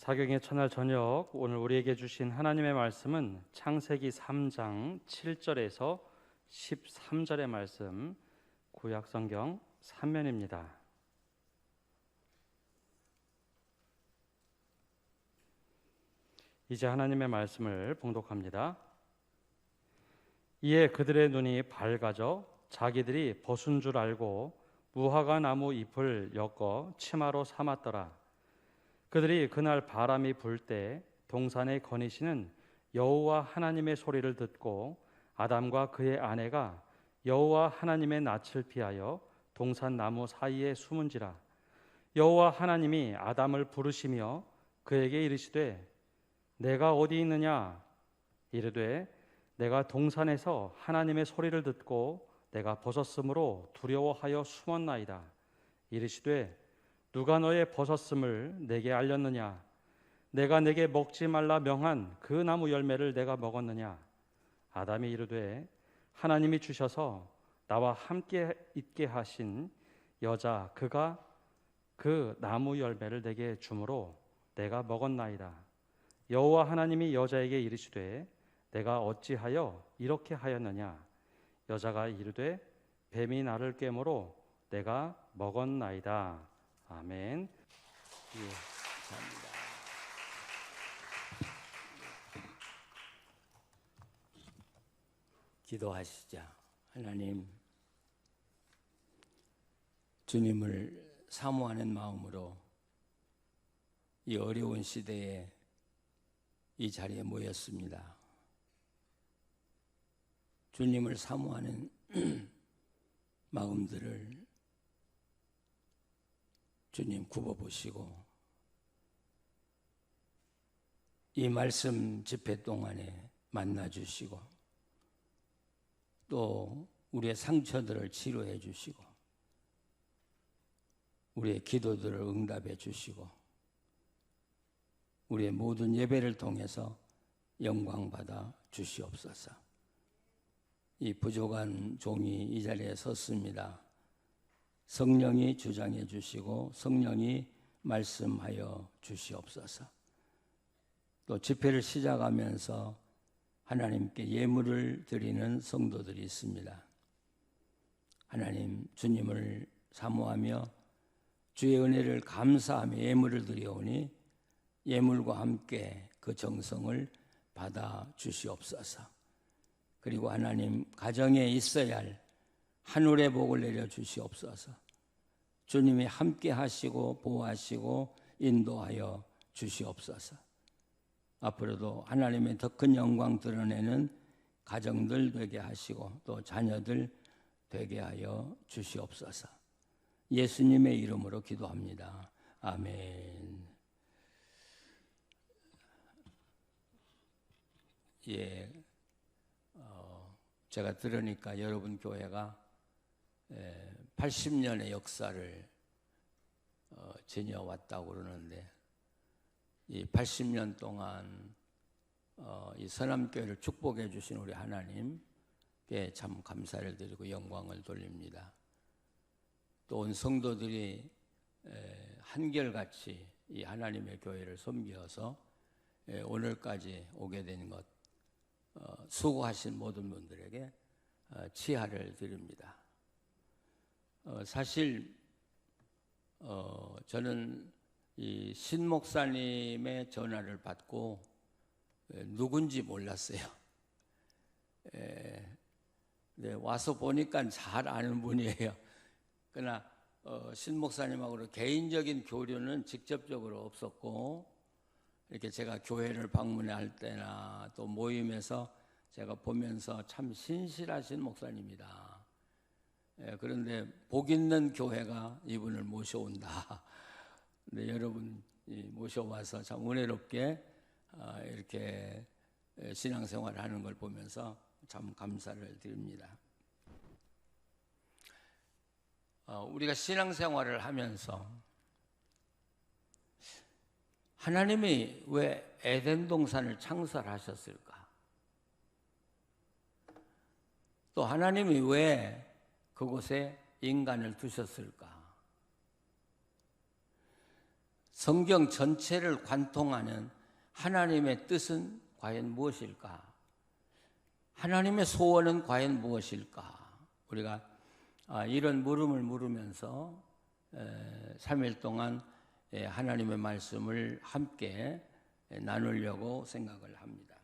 사경의 첫날 저녁, 오늘 우리에게 주신 하나님의 말씀은 창세기 3장 7절에서 13절의 말씀, 구약성경 3면입니다. 이제 하나님의 말씀을 봉독합니다. 이에 그들의 눈이 밝아져 자기들이 벗은 줄 알고 무화과 나무 잎을 엮어 치마로 삼았더라. 그들이 그날 바람이 불 때 동산에 거니시는 여호와 하나님의 소리를 듣고 아담과 그의 아내가 여호와 하나님의 낯을 피하여 동산 나무 사이에 숨은지라. 여호와 하나님이 아담을 부르시며 그에게 이르시되 내가 어디 있느냐? 이르되 내가 동산에서 하나님의 소리를 듣고 내가 벗었으므로 두려워하여 숨었나이다. 이르시되 누가 너의 벗었음을 내게 알렸느냐? 내가 내게 먹지 말라 명한 그 나무 열매를 내가 먹었느냐? 아담이 이르되 하나님이 주셔서 나와 함께 있게 하신 여자 그가 그 나무 열매를 내게 주므로 내가 먹었나이다. 여호와 하나님이 여자에게 이르시되 내가 어찌하여 이렇게 하였느냐? 여자가 이르되 뱀이 나를 꿰므로 내가 먹었나이다. 아멘. 감사합니다. 기도하시자. 하나님, 주님을 사모하는 마음으로 이 어려운 시대에 이 자리에 모였습니다. 주님을 사모하는 마음들을 주님 굽어보시고 이 말씀 집회 동안에 만나주시고 또 우리의 상처들을 치료해 주시고 우리의 기도들을 응답해 주시고 우리의 모든 예배를 통해서 영광받아 주시옵소서. 이 부족한 종이 이 자리에 섰습니다. 성령이 주장해 주시고 성령이 말씀하여 주시옵소서. 또 집회를 시작하면서 하나님께 예물을 드리는 성도들이 있습니다. 하나님, 주님을 사모하며 주의 은혜를 감사하며 예물을 드려오니 예물과 함께 그 정성을 받아 주시옵소서. 그리고 하나님, 가정에 있어야 할 하늘의 복을 내려 주시옵소서. 주님이 함께 하시고 보호하시고 인도하여 주시옵소서. 앞으로도 하나님의 더 큰 영광 드러내는 가정들 되게 하시고 또 자녀들 되게 하여 주시옵소서. 예수님의 이름으로 기도합니다. 아멘. 제가 들으니까 여러분 교회가 80년의 역사를 지녀왔다고 그러는데 이 80년 동안 이 서남교회를 축복해 주신 우리 하나님께 참 감사를 드리고 영광을 돌립니다. 또 온 성도들이 한결같이 이 하나님의 교회를 섬기어서 오늘까지 오게 된 것 수고하신 모든 분들에게 치하를 드립니다. 사실 저는 이 신 목사님의 전화를 받고 누군지 몰랐어요. 네, 와서 보니까 잘 아는 분이에요. 그러나 신 목사님하고 개인적인 교류는 직접적으로 없었고 이렇게 제가 교회를 방문할 때나 또 모임에서 제가 보면서 참 신실하신 목사님이다. 그런데 복 있는 교회가 이분을 모셔온다. 네, 여러분 모셔와서 참 은혜롭게 이렇게 신앙생활을 하는 걸 보면서 참 감사를 드립니다. 우리가 신앙생활을 하면서 하나님이 왜 에덴 동산을 창설하셨을까? 또 하나님이 왜 그곳에 인간을 두셨을까? 성경 전체를 관통하는 하나님의 뜻은 과연 무엇일까? 하나님의 소원은 과연 무엇일까? 우리가 이런 물음을 물으면서 3일 동안 하나님의 말씀을 함께 나누려고 생각을 합니다.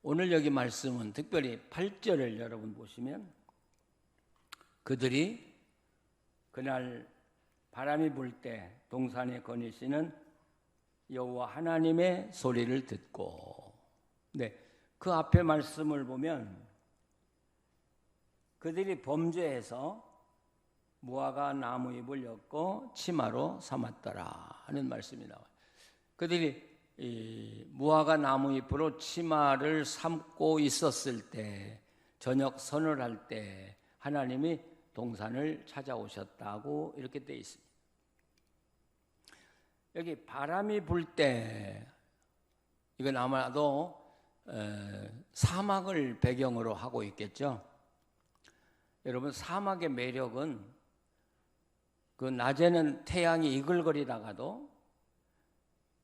오늘 여기 말씀은 특별히 8절을 여러분 보시면 그들이 그날 바람이 불 때 동산에 거니시는 여호와 하나님의 소리를 듣고, 네, 그 앞에 말씀을 보면 그들이 범죄해서 무화과 나무잎을 엮고 치마로 삼았더라 하는 말씀이 나와요. 그들이 이 무화과 나무잎으로 치마를 삼고 있었을 때, 저녁 선을 할 때 하나님이 동산을 찾아오셨다고 이렇게 되어 있습니다. 여기 바람이 불 때, 이건 아마도 사막을 배경으로 하고 있겠죠. 여러분, 사막의 매력은 그 낮에는 태양이 이글거리다가도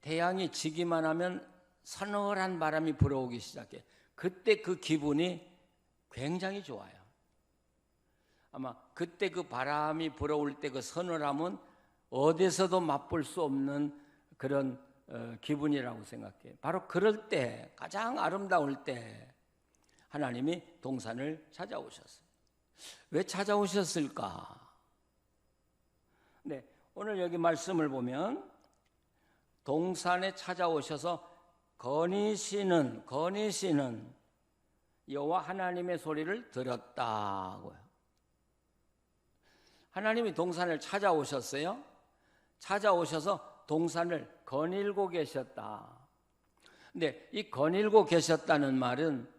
태양이 지기만 하면 서늘한 바람이 불어오기 시작해. 그때 그 기분이 굉장히 좋아요. 아마 그때 그 바람이 불어올 때 그 서늘함은 어디서도 맛볼 수 없는 그런 기분이라고 생각해요. 바로 그럴 때, 가장 아름다울 때 하나님이 동산을 찾아오셨어요. 왜 찾아오셨을까? 네, 오늘 여기 말씀을 보면 동산에 찾아오셔서 거니시는 여호와 하나님의 소리를 들었다고요. 하나님이 동산을 찾아오셨어요. 찾아오셔서 동산을 거닐고 계셨다. 근데 이 거닐고 계셨다는 말은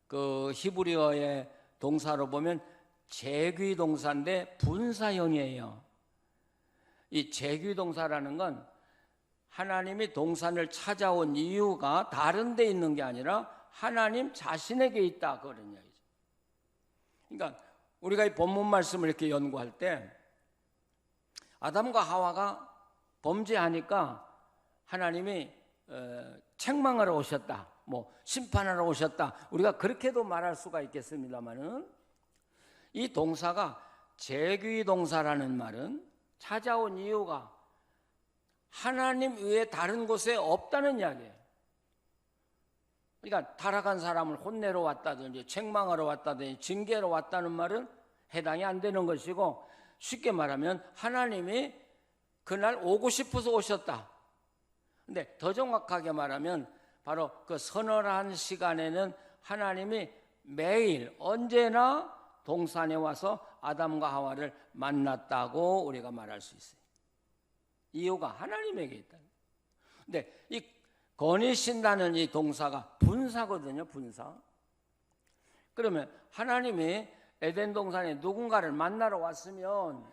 그 히브리어의 동사로 보면 재귀 동사인데 분사형이에요. 이 재귀 동사라는 건 하나님이 동산을 찾아온 이유가 다른 데 있는 게 아니라 하나님 자신에게 있다, 그런 얘기죠. 그러니까 우리가 이 본문 말씀을 이렇게 연구할 때 아담과 하와가 범죄하니까 하나님이 책망하러 오셨다, 뭐 심판하러 오셨다, 우리가 그렇게도 말할 수가 있겠습니다만은, 이 동사가 재귀 동사라는 말은 찾아온 이유가 하나님 외에 다른 곳에 없다는 이야기예요. 그러니까 타락한 사람을 혼내러 왔다든지 책망하러 왔다든지 징계로 왔다는 말은 해당이 안 되는 것이고, 쉽게 말하면 하나님이 그날 오고 싶어서 오셨다. 근데 더 정확하게 말하면 바로 그 서늘한 시간에는 하나님이 매일 언제나 동산에 와서 아담과 하와를 만났다고 우리가 말할 수 있어요. 이유가 하나님에게 있다. 근데 이 거니신다는 이 동사가 분사거든요, 분사. 그러면 하나님이 에덴 동산에 누군가를 만나러 왔으면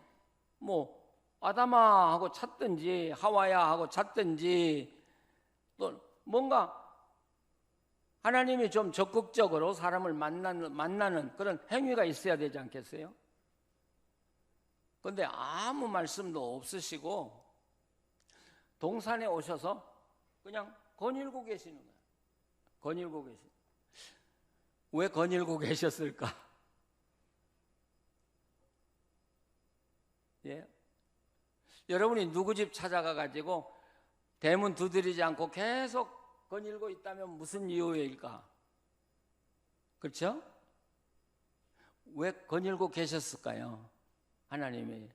뭐 아담아 하고 찾든지 하와야 하고 찾든지, 또 뭔가 하나님이 좀 적극적으로 사람을 만나는 그런 행위가 있어야 되지 않겠어요? 그런데 아무 말씀도 없으시고 동산에 오셔서 그냥 거닐고 계시는 거예요. 거닐고 계시는. 왜 거닐고 계셨을까? 예. 여러분이 누구 집 찾아가 가지고 대문 두드리지 않고 계속 거닐고 있다면 무슨 이유일까? 그렇죠? 왜 거닐고 계셨을까요? 하나님이.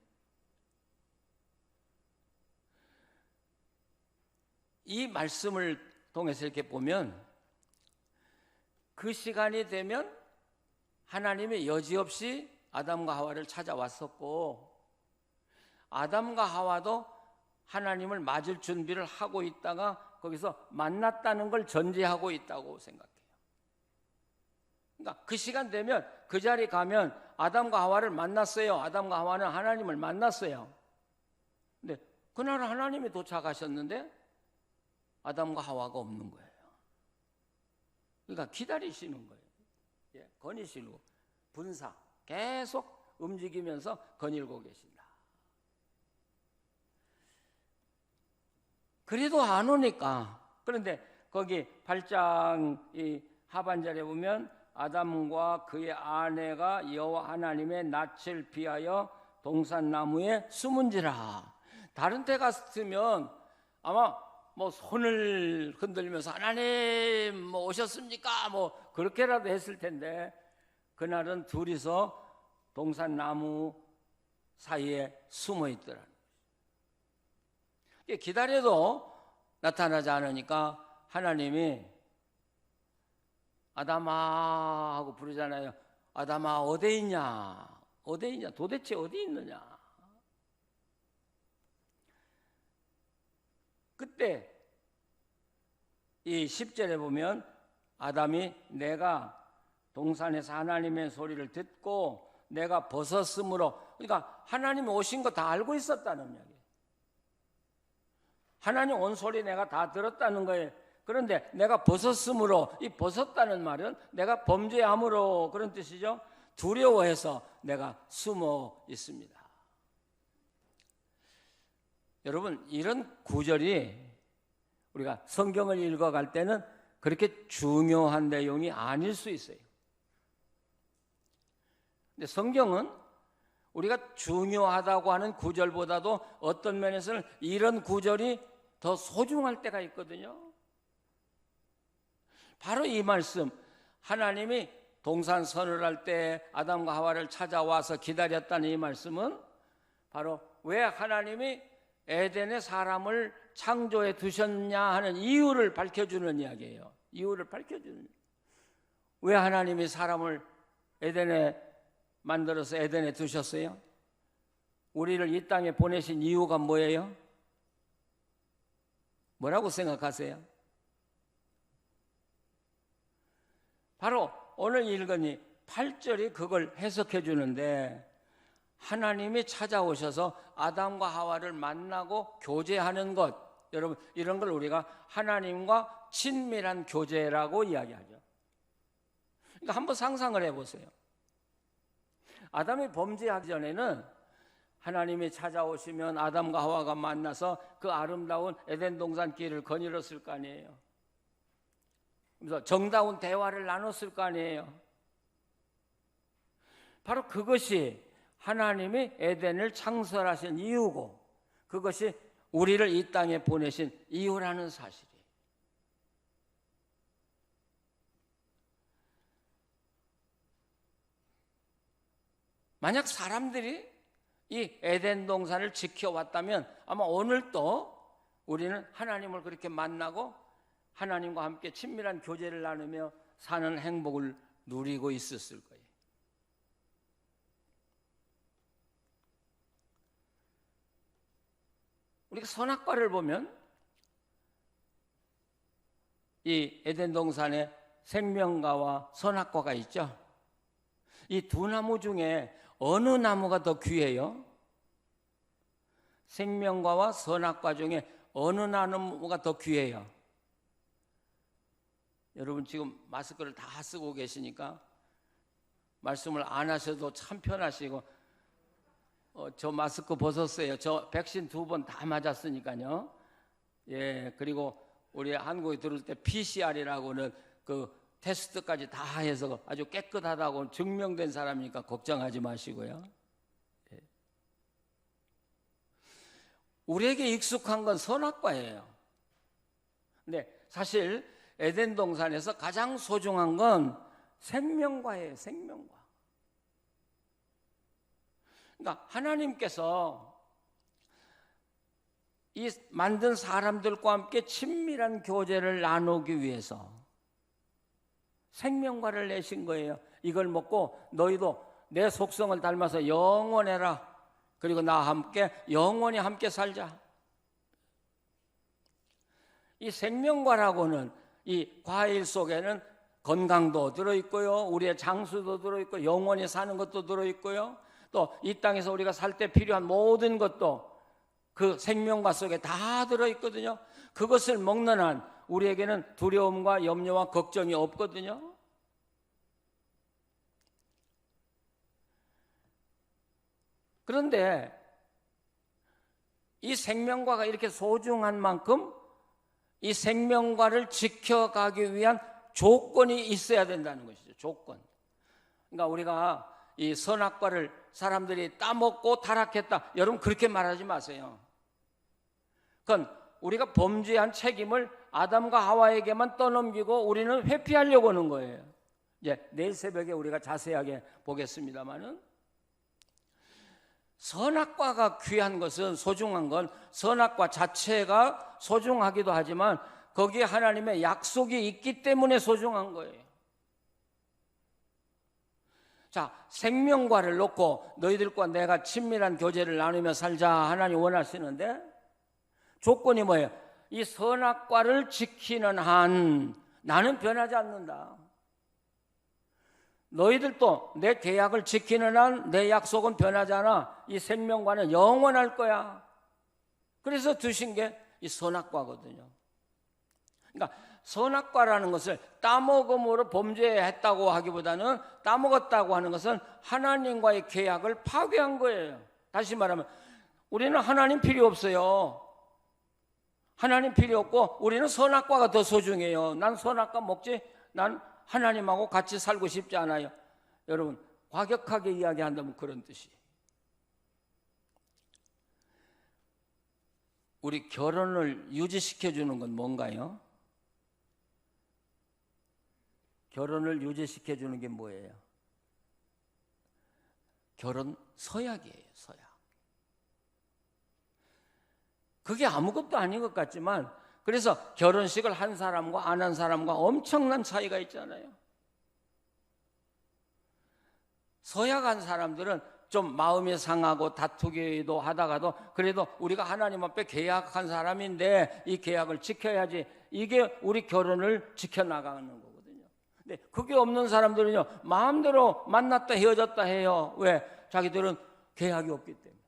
이 말씀을 통해서 이렇게 보면 그 시간이 되면 하나님이 여지없이 아담과 하와를 찾아왔었고, 아담과 하와도 하나님을 맞을 준비를 하고 있다가 거기서 만났다는 걸 전제하고 있다고 생각해요. 그러니까 그 시간 되면 그 자리 가면 아담과 하와를 만났어요. 아담과 하와는 하나님을 만났어요. 근데 그날 하나님이 도착하셨는데 아담과 하와가 없는 거예요. 그러니까 기다리시는 거예요. 예, 거니시고 분사, 계속 움직이면서 거닐고 계신다. 그래도 안 오니까. 그런데 거기 8장 이 하반절에 보면 아담과 그의 아내가 여호와 하나님의 낯을 피하여 동산나무에 숨은지라. 다른 때 갔으면 아마 뭐 손을 흔들면서 하나님 뭐 오셨습니까? 뭐 그렇게라도 했을 텐데 그날은 둘이서 동산나무 사이에 숨어 있더라. 기다려도 나타나지 않으니까 하나님이 아담아 하고 부르잖아요. 아담아 어디 있냐? 어디 있냐? 도대체 어디 있느냐? 그때 이 10절에 보면 아담이 내가 동산에서 하나님의 소리를 듣고 내가 벗었으므로, 그러니까 하나님이 오신 거 다 알고 있었다는 이야기예요. 하나님 온 소리 내가 다 들었다는 거예요. 그런데 내가 벗었으므로, 이 벗었다는 말은 내가 범죄함으로 그런 뜻이죠. 두려워해서 내가 숨어 있습니다. 여러분, 이런 구절이 우리가 성경을 읽어갈 때는 그렇게 중요한 내용이 아닐 수 있어요. 근데 성경은 우리가 중요하다고 하는 구절보다도 어떤 면에서는 이런 구절이 더 소중할 때가 있거든요. 바로 이 말씀, 하나님이 동산선을 할 때 아담과 하와를 찾아와서 기다렸다는 이 말씀은 바로 왜 하나님이 에덴에 사람을 창조해 두셨냐 하는 이유를 밝혀주는 이야기예요. 이유를 밝혀주는. 왜 하나님이 사람을 에덴에 만들어서 에덴에 두셨어요? 우리를 이 땅에 보내신 이유가 뭐예요? 뭐라고 생각하세요? 바로 오늘 읽은 이 8절이 그걸 해석해 주는데, 하나님이 찾아오셔서 아담과 하와를 만나고 교제하는 것, 여러분 이런 걸 우리가 하나님과 친밀한 교제라고 이야기하죠. 그러니까 한번 상상을 해보세요. 아담이 범죄하기 전에는 하나님이 찾아오시면 아담과 하와가 만나서 그 아름다운 에덴 동산 길을 거닐었을 거 아니에요. 그래서 정다운 대화를 나눴을 거 아니에요. 바로 그것이 하나님이 에덴을 창설하신 이유고, 그것이 우리를 이 땅에 보내신 이유라는 사실이에요. 만약 사람들이 이 에덴 동산을 지켜왔다면 아마 오늘도 우리는 하나님을 그렇게 만나고 하나님과 함께 친밀한 교제를 나누며 사는 행복을 누리고 있었을 거예요. 우리가 선악과를 보면 이 에덴 동산에 생명과와 선악과가 있죠. 이 두 나무 중에 어느 나무가 더 귀해요? 생명과와 선악과 중에 어느 나무가 더 귀해요? 여러분 지금 마스크를 다 쓰고 계시니까 말씀을 안 하셔도 참 편하시고, 저 마스크 벗었어요. 저 백신 2번 다 맞았으니까요. 예, 그리고 우리 한국에 들어올 때 PCR이라고는 그 테스트까지 다 해서 아주 깨끗하다고 증명된 사람이니까 걱정하지 마시고요. 예. 우리에게 익숙한 건 선악과예요. 근데 사실 에덴 동산에서 가장 소중한 건 생명과예요. 생명과. 그러니까 하나님께서 이 만든 사람들과 함께 친밀한 교제를 나누기 위해서 생명과를 내신 거예요. 이걸 먹고 너희도 내 속성을 닮아서 영원해라. 그리고 나와 함께 영원히 함께 살자. 이 생명과라고는 이 과일 속에는 건강도 들어있고요, 우리의 장수도 들어있고, 영원히 사는 것도 들어있고요, 또 이 땅에서 우리가 살 때 필요한 모든 것도 그 생명과 속에 다 들어있거든요. 그것을 먹는 한 우리에게는 두려움과 염려와 걱정이 없거든요. 그런데 이 생명과가 이렇게 소중한 만큼 이 생명과를 지켜가기 위한 조건이 있어야 된다는 것이죠. 조건. 그러니까 우리가 이 선악과를 사람들이 따먹고 타락했다. 여러분 그렇게 말하지 마세요. 그건 우리가 범죄한 책임을 아담과 하와에게만 떠넘기고 우리는 회피하려고 하는 거예요. 이제 내일 새벽에 우리가 자세하게 보겠습니다만은, 선악과가 귀한 것은, 소중한 건 선악과 자체가 소중하기도 하지만 거기에 하나님의 약속이 있기 때문에 소중한 거예요. 자, 생명과를 놓고 너희들과 내가 친밀한 교제를 나누며 살자 하나님 원하시는데, 조건이 뭐예요? 이 선악과를 지키는 한 나는 변하지 않는다. 너희들도 내 계약을 지키는 한 내 약속은 변하지 않아. 이 생명과는 영원할 거야. 그래서 두신 게 이 선악과거든요. 그러니까 선악과라는 것을 따먹음으로 범죄했다고 하기보다는, 따먹었다고 하는 것은 하나님과의 계약을 파괴한 거예요. 다시 말하면 우리는 하나님 필요 없어요. 하나님 필요 없고 우리는 선악과가 더 소중해요. 난 선악과 먹지, 난 하나님하고 같이 살고 싶지 않아요. 여러분, 과격하게 이야기한다면 그런 뜻이에요. 우리 결혼을 유지시켜주는 건 뭔가요? 결혼을 유지시켜주는 게 뭐예요? 결혼 서약이에요. 서약. 그게 아무것도 아닌 것 같지만, 그래서 결혼식을 한 사람과 안 한 사람과 엄청난 차이가 있잖아요. 서약한 사람들은 좀 마음이 상하고 다투기도 하다가도 그래도 우리가 하나님 앞에 계약한 사람인데 이 계약을 지켜야지, 이게 우리 결혼을 지켜나가는 거거든요. 근데 그게 없는 사람들은요, 마음대로 만났다 헤어졌다 해요. 왜? 자기들은 계약이 없기 때문에.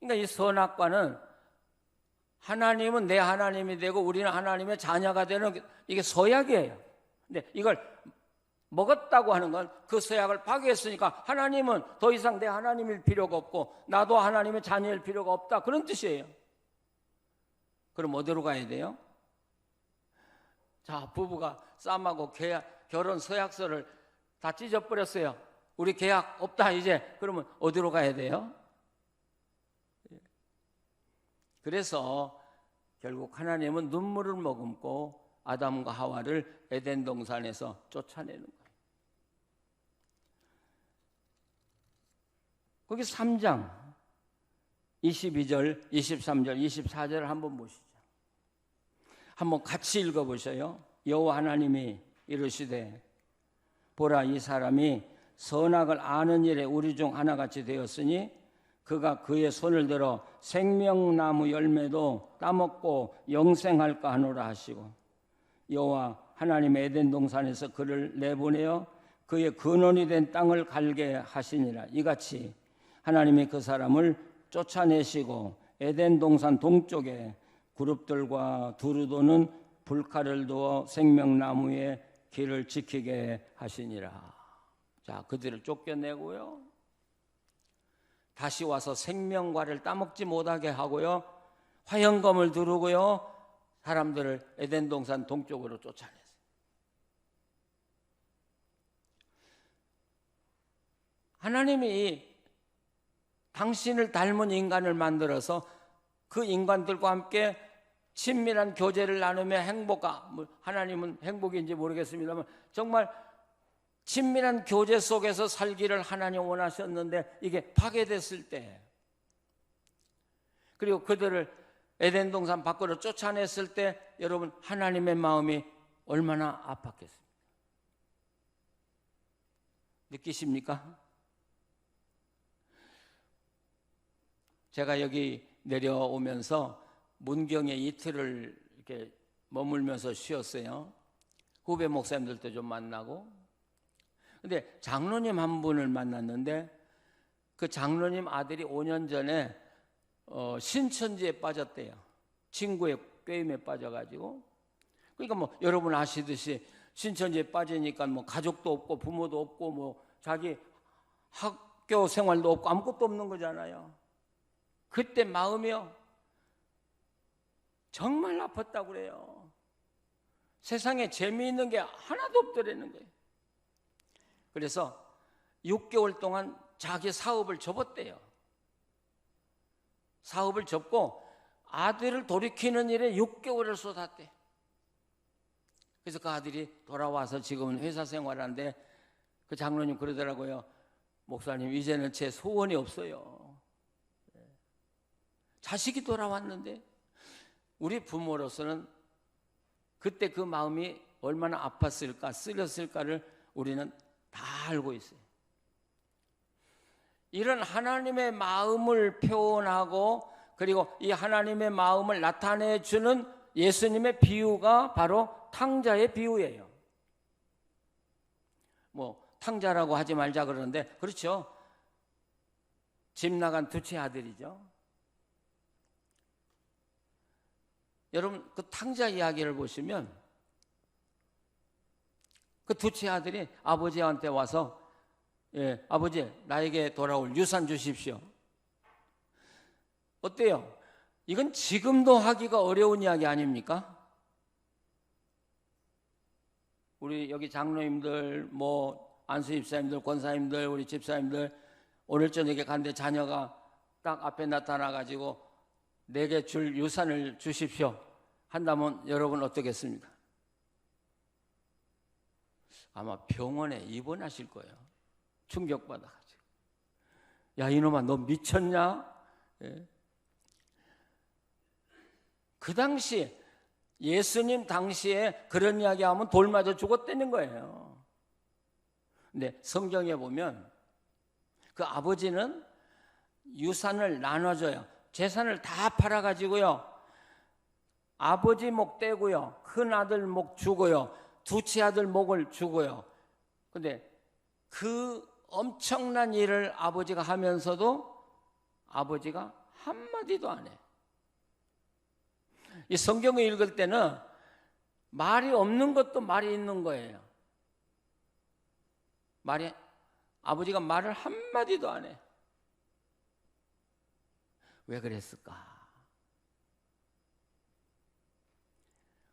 그러니까 이 선악과는, 하나님은 내 하나님이 되고 우리는 하나님의 자녀가 되는, 이게 서약이에요. 근데 이걸 먹었다고 하는 건 그 서약을 파괴했으니까 하나님은 더 이상 내 하나님일 필요가 없고 나도 하나님의 자녀일 필요가 없다, 그런 뜻이에요. 그럼 어디로 가야 돼요? 자, 부부가 쌈하고 결혼 서약서를 다 찢어버렸어요. 우리 계약 없다 이제. 그러면 어디로 가야 돼요? 그래서 결국 하나님은 눈물을 머금고 아담과 하와를 에덴 동산에서 쫓아내는 거예요. 거기 3장 22절, 23절, 24절을 한번 보시죠. 한번 같이 읽어보셔요. 여호와 하나님이 이르시되, 보라, 이 사람이 선악을 아는 일에 우리 중 하나같이 되었으니 그가 그의 손을 들어 생명나무 열매도 따먹고 영생할까 하노라 하시고, 여호와 하나님 에덴 동산에서 그를 내보내어 그의 근원이 된 땅을 갈게 하시니라. 이같이 하나님이 그 사람을 쫓아내시고 에덴 동산 동쪽에 그룹들과 두루 도는 불칼을 두어 생명나무의 길을 지키게 하시니라. 자, 그들을 쫓겨내고요, 다시 와서 생명과를 따먹지 못하게 하고요, 화형검을 두르고요, 사람들을 에덴 동산 동쪽으로 쫓아냈어요. 하나님이 당신을 닮은 인간을 만들어서 그 인간들과 함께 친밀한 교제를 나누며 하나님은 행복인지 모르겠습니다만 정말 친밀한 교제 속에서 살기를 하나님 원하셨는데 이게 파괴됐을 때, 그리고 그들을 에덴 동산 밖으로 쫓아냈을 때 여러분, 하나님의 마음이 얼마나 아팠겠습니까? 느끼십니까? 제가 여기 내려오면서 문경에 이틀을 이렇게 머물면서 쉬었어요. 후배 목사님들도 좀 만나고. 근데 장로님 한 분을 만났는데 그 장로님 아들이 5년 전에 신천지에 빠졌대요. 친구의 꾀임에 빠져가지고. 그러니까 뭐 여러분 아시듯이 신천지에 빠지니까 뭐 가족도 없고 부모도 없고 뭐 자기 학교 생활도 없고 아무것도 없는 거잖아요. 그때 마음이요 정말 아팠다고 그래요. 세상에 재미있는 게 하나도 없더라는 거예요. 그래서 6개월 동안 자기 사업을 접었대요. 사업을 접고 아들을 돌이키는 일에 6개월을 쏟았대. 그래서 그 아들이 돌아와서 지금은 회사 생활하는데 그 장로님 그러더라고요. 목사님, 이제는 제 소원이 없어요. 자식이 돌아왔는데 우리 부모로서는 그때 그 마음이 얼마나 아팠을까, 쓰렸을까를 우리는 다 알고 있어요. 이런 하나님의 마음을 표현하고 그리고 이 하나님의 마음을 나타내주는 예수님의 비유가 바로 탕자의 비유예요. 뭐 탕자라고 하지 말자 그러는데 그렇죠. 집 나간 두째 아들이죠. 여러분 그 탕자 이야기를 보시면 그 두째 아들이 아버지한테 와서 아버지 나에게 돌아올 유산 주십시오. 어때요? 이건 지금도 하기가 어려운 이야기 아닙니까? 우리 여기 장로님들, 뭐 안수 집사님들, 권사님들, 우리 집사님들 오늘 저녁에 간데 자녀가 딱 앞에 나타나가지고 내게 줄 유산을 주십시오 한다면 여러분 어떻겠습니까? 아마 병원에 입원하실 거예요. 충격받아가지고. 야 이놈아 너 미쳤냐? 예. 그 당시 예수님 당시에 그런 이야기하면 돌 맞아 죽었다는 거예요. 근데 성경에 보면 그 아버지는 유산을 나눠줘요. 재산을 다 팔아가지고요. 아버지 목 떼고요. 큰 아들 목 주고요. 두째 아들 목을 주고요. 근데 그 엄청난 일을 아버지가 하면서도 아버지가 한마디도 안 해. 이 성경을 읽을 때는 말이 없는 것도 말이 있는 거예요. 아버지가 말을 한마디도 안 해. 왜 그랬을까?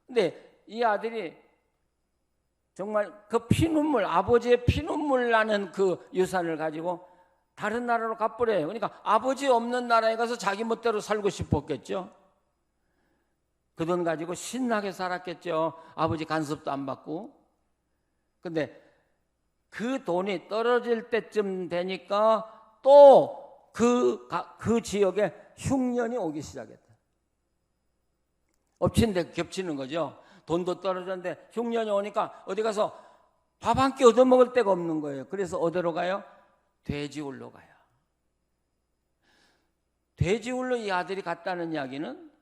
근데 이 아들이 정말 그 피눈물, 아버지의 피눈물 나는 그 유산을 가지고 다른 나라로 가버려요. 그러니까 아버지 없는 나라에 가서 자기 멋대로 살고 싶었겠죠. 그 돈 가지고 신나게 살았겠죠. 아버지 간섭도 안 받고. 근데 그 돈이 떨어질 때쯤 되니까 또 그 지역에 흉년이 오기 시작했다. 엎친 데 겹치는 거죠. 돈도 떨어졌는데 흉년이 오니까 어디 가서 밥 한 끼 얻어먹을 데가 없는 거예요. 그래서 어디로 가요? 돼지굴로 가요. 돼지굴로 이 아들이 갔다는 이야기는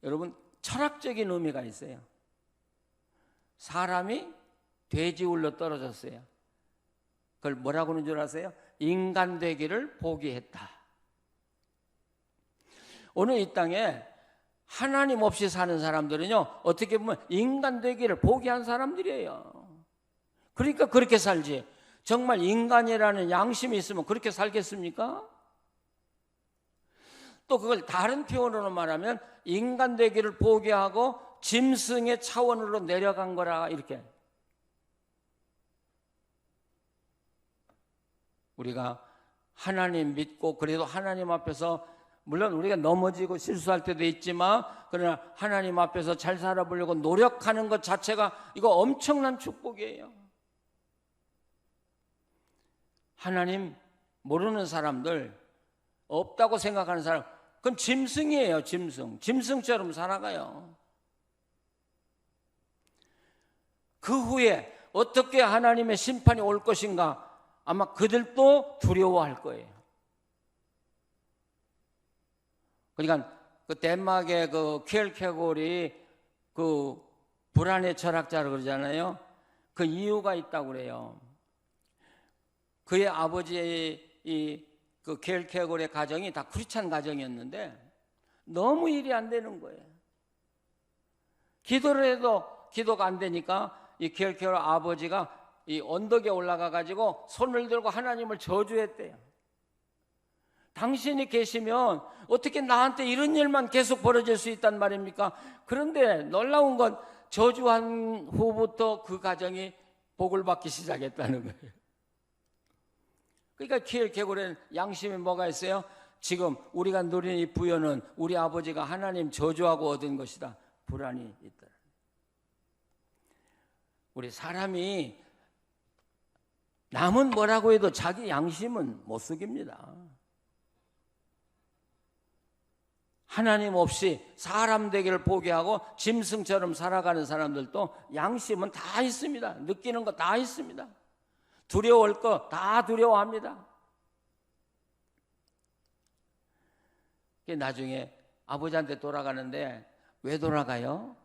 여러분 철학적인 의미가 있어요. 사람이 돼지굴로 떨어졌어요. 그걸 뭐라고 하는 줄 아세요? 인간 되기를 포기했다. 오늘 이 땅에 하나님 없이 사는 사람들은요, 어떻게 보면 인간 되기를 포기한 사람들이에요. 그러니까 그렇게 살지. 정말 인간이라는 양심이 있으면 그렇게 살겠습니까? 또 그걸 다른 표현으로 말하면 인간 되기를 포기하고 짐승의 차원으로 내려간 거라, 이렇게. 우리가 하나님 믿고 그래도 하나님 앞에서 물론 우리가 넘어지고 실수할 때도 있지만 그러나 하나님 앞에서 잘 살아보려고 노력하는 것 자체가 이거 엄청난 축복이에요. 하나님 모르는 사람들, 없다고 생각하는 사람, 그건 짐승이에요. 짐승처럼 살아가요. 그 후에 어떻게 하나님의 심판이 올 것인가 아마 그들도 두려워할 거예요. 그러니까 그 덴마크의 그 킬케골이 그 불안의 철학자라고 그러잖아요. 그 이유가 있다고 그래요. 그의 아버지의 그 킬케골의 가정이 다 크리스찬 가정이었는데 너무 일이 안 되는 거예요. 기도를 해도 기도가 안 되니까 이 킬케골 아버지가 이 언덕에 올라가 가지고 손을 들고 하나님을 저주했대요. 당신이 계시면 어떻게 나한테 이런 일만 계속 벌어질 수 있단 말입니까? 그런데 놀라운 건 저주한 후부터 그 가정이 복을 받기 시작했다는 거예요. 그러니까 키엘케굴에는 양심이 뭐가 있어요? 지금 우리가 누리는 이 부여는 우리 아버지가 하나님 저주하고 얻은 것이다. 불안이 있다. 우리 사람이 남은 뭐라고 해도 자기 양심은 못 속입니다. 하나님 없이 사람 되기를 포기하고 짐승처럼 살아가는 사람들도 양심은 다 있습니다. 느끼는 거 다 있습니다. 두려워할 거 다 두려워합니다. 나중에 아버지한테 돌아가는데 왜 돌아가요?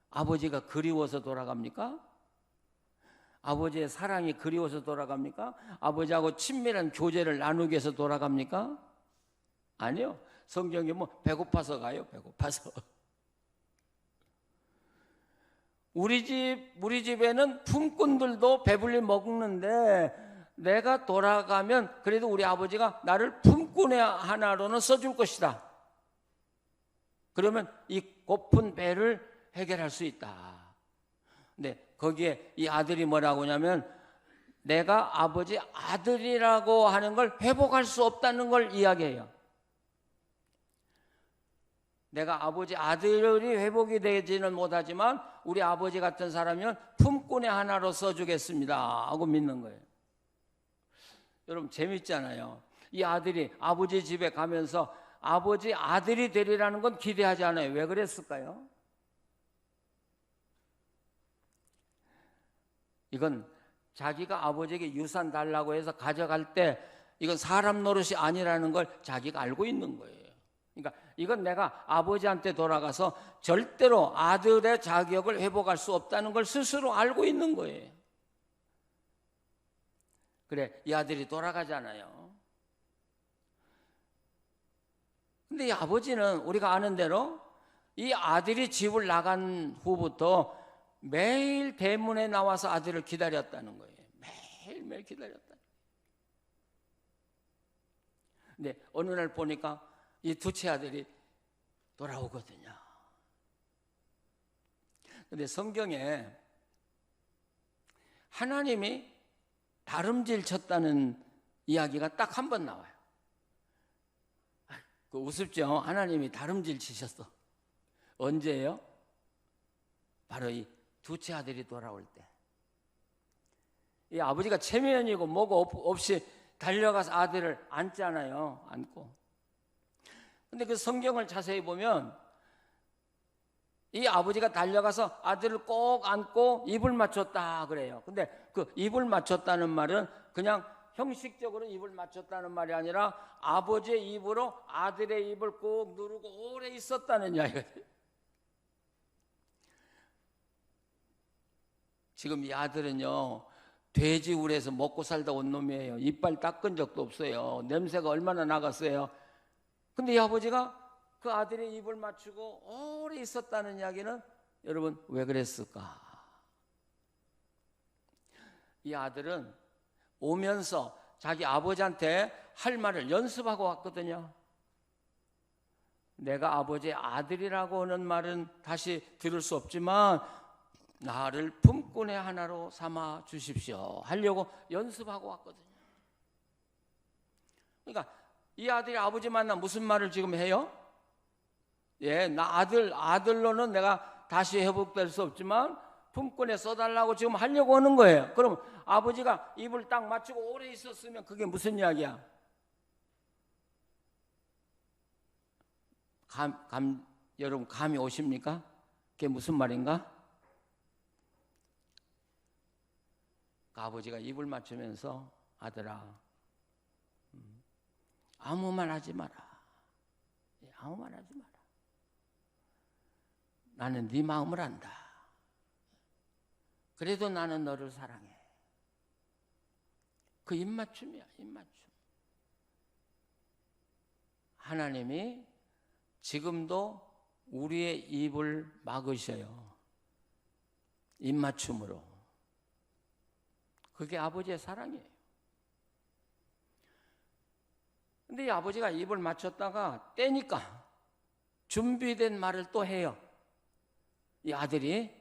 아버지가 그리워서 돌아갑니까? 아버지의 사랑이 그리워서 돌아갑니까? 아버지하고 친밀한 교제를 나누기 위해서 돌아갑니까? 아니요. 성경이 뭐 배고파서 가요. 배고파서. 우리 집에는 품꾼들도 배불리 먹는데 내가 돌아가면 그래도 우리 아버지가 나를 품꾼의 하나로는 써줄 것이다. 그러면 이 고픈 배를 해결할 수 있다. 근데 거기에 이 아들이 뭐라고 하냐면 내가 아버지 아들이라고 하는 걸 회복할 수 없다는 걸 이야기해요. 내가 아버지 아들이 회복이 되지는 못하지만 우리 아버지 같은 사람이면 품꾼의 하나로 써주겠습니다 하고 믿는 거예요. 여러분 재밌잖아요. 이 아들이 아버지 집에 가면서 아버지 아들이 되리라는 건 기대하지 않아요. 왜 그랬을까요? 이건 자기가 아버지에게 유산 달라고 해서 가져갈 때 이건 사람 노릇이 아니라는 걸 자기가 알고 있는 거예요. 그러니까 이건 내가 아버지한테 돌아가서 절대로 아들의 자격을 회복할 수 없다는 걸 스스로 알고 있는 거예요. 그래, 이 아들이 돌아가잖아요. 근데 이 아버지는 우리가 아는 대로 이 아들이 집을 나간 후부터 매일 대문에 나와서 아들을 기다렸다는 거예요. 매일매일 기다렸다. 근데 어느 날 보니까 이 두째 아들이 돌아오거든요. 근데 성경에 하나님이 다름질 쳤다는 이야기가 딱 한 번 나와요. 그 우습죠? 하나님이 다름질 치셨어. 언제예요? 바로 이 두째 아들이 돌아올 때. 이 아버지가 체면이고 뭐고 없이 달려가서 아들을 안잖아요. 안고. 근데 그 성경을 자세히 보면 이 아버지가 달려가서 아들을 꼭 안고 입을 맞췄다 그래요. 근데 그 입을 맞췄다는 말은 그냥 형식적으로 입을 맞췄다는 말이 아니라 아버지의 입으로 아들의 입을 꼭 누르고 오래 있었다는 이야기거든요. 지금 이 아들은요 돼지 울에서 먹고 살다 온 놈이에요. 이빨 닦은 적도 없어요. 냄새가 얼마나 나갔어요. 근데 이 아버지가 그 아들의 입을 맞추고 오래 있었다는 이야기는 여러분 왜 그랬을까? 이 아들은 오면서 자기 아버지한테 할 말을 연습하고 왔거든요. 내가 아버지의 아들이라고 하는 말은 다시 들을 수 없지만 나를 품꾼의 하나로 삼아 주십시오 하려고 연습하고 왔거든요. 그러니까 이 아들이 아버지 만나 무슨 말을 지금 해요? 예, 나 아들로는 내가 다시 회복될 수 없지만 품꾼에 써달라고 지금 하려고 하는 거예요. 그럼 아버지가 입을 딱 맞추고 오래 있었으면 그게 무슨 이야기야? 여러분 감이 오십니까? 그게 무슨 말인가? 그 아버지가 입을 맞추면서 아들아 아무 말 하지 마라. 아무 말 하지 마라. 나는 네 마음을 안다. 그래도 나는 너를 사랑해. 그 입맞춤이야, 입맞춤. 하나님이 지금도 우리의 입을 막으셔요. 입맞춤으로. 그게 아버지의 사랑이에요. 근데 이 아버지가 입을 맞췄다가 떼니까 준비된 말을 또 해요. 이 아들이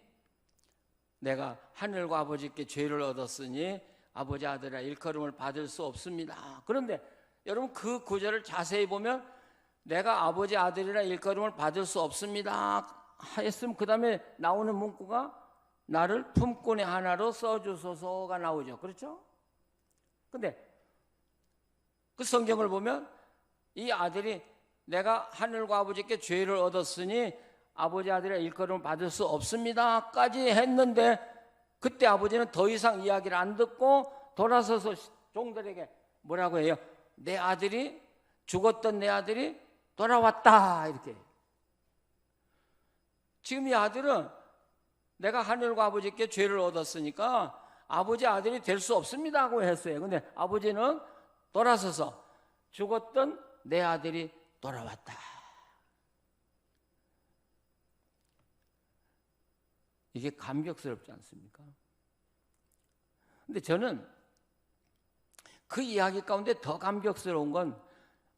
내가 하늘과 아버지께 죄를 얻었으니 아버지 아들아 일컬음을 받을 수 없습니다. 그런데 여러분 그 구절을 자세히 보면 내가 아버지 아들이라 일컬음을 받을 수 없습니다 했으면 그 다음에 나오는 문구가 나를 품꾼의 하나로 써주소서가 나오죠. 그렇죠? 근데 그 성경을 보면 이 아들이 내가 하늘과 아버지께 죄를 얻었으니 아버지 아들이라 일컬음을 받을 수 없습니다 까지 했는데 그때 아버지는 더 이상 이야기를 안 듣고 돌아서서 종들에게 뭐라고 해요? 내 아들이 죽었던 내 아들이 돌아왔다 이렇게. 지금 이 아들은 내가 하늘과 아버지께 죄를 얻었으니까 아버지 아들이 될 수 없습니다 하고 했어요. 근데 아버지는 돌아서서 죽었던 내 아들이 돌아왔다. 이게 감격스럽지 않습니까? 근데 저는 그 이야기 가운데 더 감격스러운 건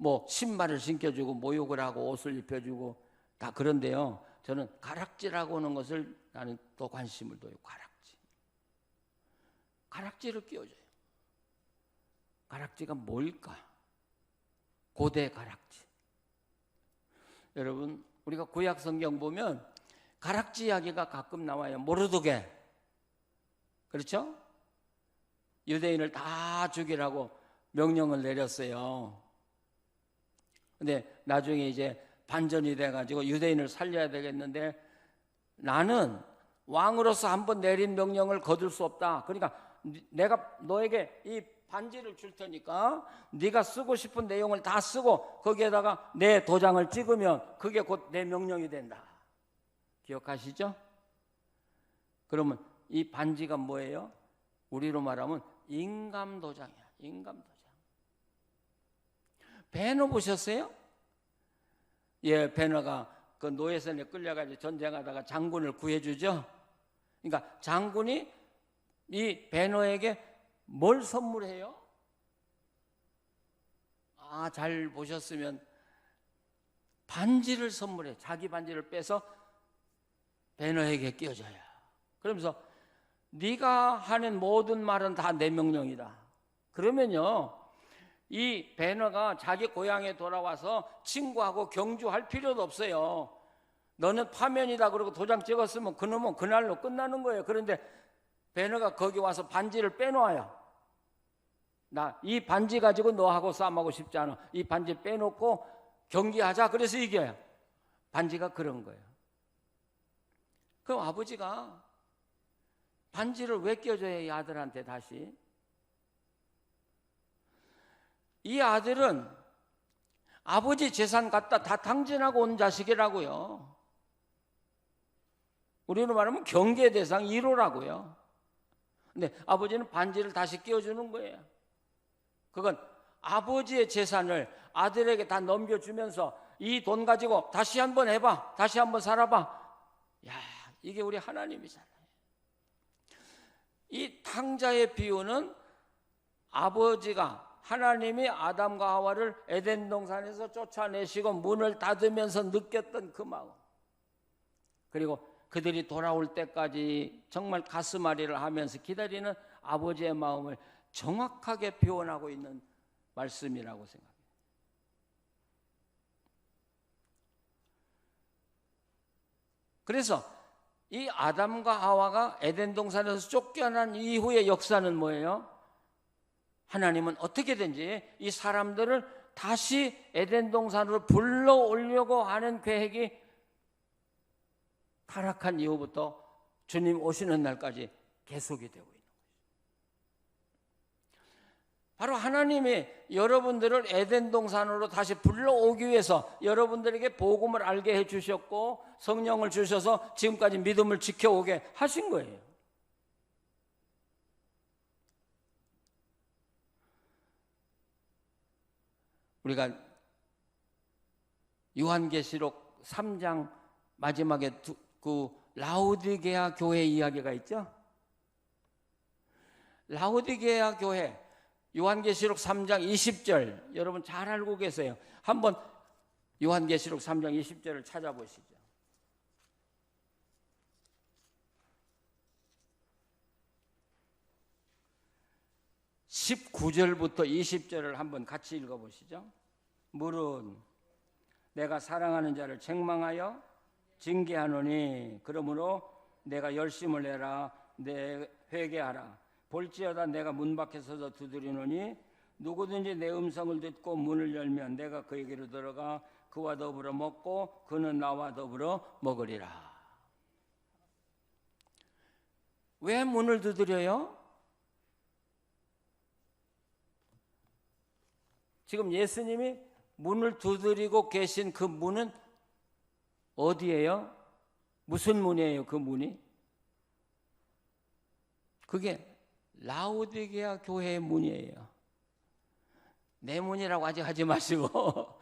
뭐 신발을 신겨주고 모욕을 하고 옷을 입혀주고 다 그런데요. 저는 가락지라고 하는 것을 나는 또 관심을 둬요. 가락지. 가락지를 끼워줘요. 가락지가 뭘까? 고대 가락지. 여러분 우리가 구약 성경 보면 가락지 이야기가 가끔 나와요. 모르드게. 그렇죠? 유대인을 다 죽이라고 명령을 내렸어요. 근데 나중에 이제 반전이 돼가지고 유대인을 살려야 되겠는데 나는 왕으로서 한번 내린 명령을 거둘 수 없다. 그러니까 내가 너에게 이 반지를 줄 테니까 네가 쓰고 싶은 내용을 다 쓰고 거기에다가 내 도장을 찍으면 그게 곧 내 명령이 된다. 기억하시죠? 그러면 이 반지가 뭐예요? 우리로 말하면 인감도장이야. 인감도장. 배너 보셨어요? 예, 배너가 그 노예선에 끌려가지고 전쟁하다가 장군을 구해주죠. 그러니까 장군이 이 배너에게 뭘 선물해요? 아, 잘 보셨으면 반지를 선물해. 자기 반지를 빼서 배너에게 끼워줘요. 그러면서 네가 하는 모든 말은 다 내 명령이다. 그러면요, 이 배너가 자기 고향에 돌아와서 친구하고 경주할 필요도 없어요. 너는 파면이다 그러고 도장 찍었으면 그놈은 그날로 끝나는 거예요. 그런데 배너가 거기 와서 반지를 빼놓아요. 나 이 반지 가지고 너하고 싸움하고 싶지 않아. 이 반지 빼놓고 경기하자. 그래서 이겨요. 반지가 그런 거예요. 그럼 아버지가 반지를 왜 껴줘야 이 아들한테 다시? 이 아들은 아버지 재산 갖다 다 탕진하고 온 자식이라고요. 우리로 말하면 경계 대상 1호라고요. 근데 아버지는 반지를 다시 끼워주는 거예요. 그건 아버지의 재산을 아들에게 다 넘겨주면서 이 돈 가지고 다시 한번 해봐. 다시 한번 살아봐. 야, 이게 우리 하나님이잖아요. 이 탕자의 비유는 아버지가 하나님이 아담과 하와를 에덴 동산에서 쫓아내시고 문을 닫으면서 느꼈던 그 마음, 그리고 그들이 돌아올 때까지 정말 가슴앓이를 하면서 기다리는 아버지의 마음을 정확하게 표현하고 있는 말씀이라고 생각해요. 그래서 이 아담과 하와가 에덴 동산에서 쫓겨난 이후의 역사는 뭐예요? 하나님은 어떻게든지 이 사람들을 다시 에덴 동산으로 불러오려고 하는 계획이 타락한 이후부터 주님 오시는 날까지 계속이 되고 있는 거죠. 바로 하나님이 여러분들을 에덴 동산으로 다시 불러오기 위해서 여러분들에게 복음을 알게 해주셨고 성령을 주셔서 지금까지 믿음을 지켜오게 하신 거예요. 우리가 요한계시록 3장 마지막에 그 라우디게아 교회 이야기가 있죠. 라오디게아 교회 요한계시록 3장 20절 여러분 잘 알고 계세요. 한번 요한계시록 3장 20절을 찾아보시죠. (19절부터) (20절을) 한번 같이 읽어보시죠. 물은 내가 사랑하는 자를 책망하여 징계하노니 그러므로 내가 열심을 내라. 내 회개하라. 볼지어다 내가 문 밖에 서서 두드리노니 누구든지 내 음성을 듣고 문을 열면 내가 그에게로 들어가 그와 더불어 먹고 그는 나와 더불어 먹으리라. 왜 문을 두드려요? 지금 예수님이 문을 두드리고 계신 그 문은 어디예요? 무슨 문이에요? 그 문이? 그게 라오디게아 교회의 문이에요. 내 문이라고 아직 하지 마시고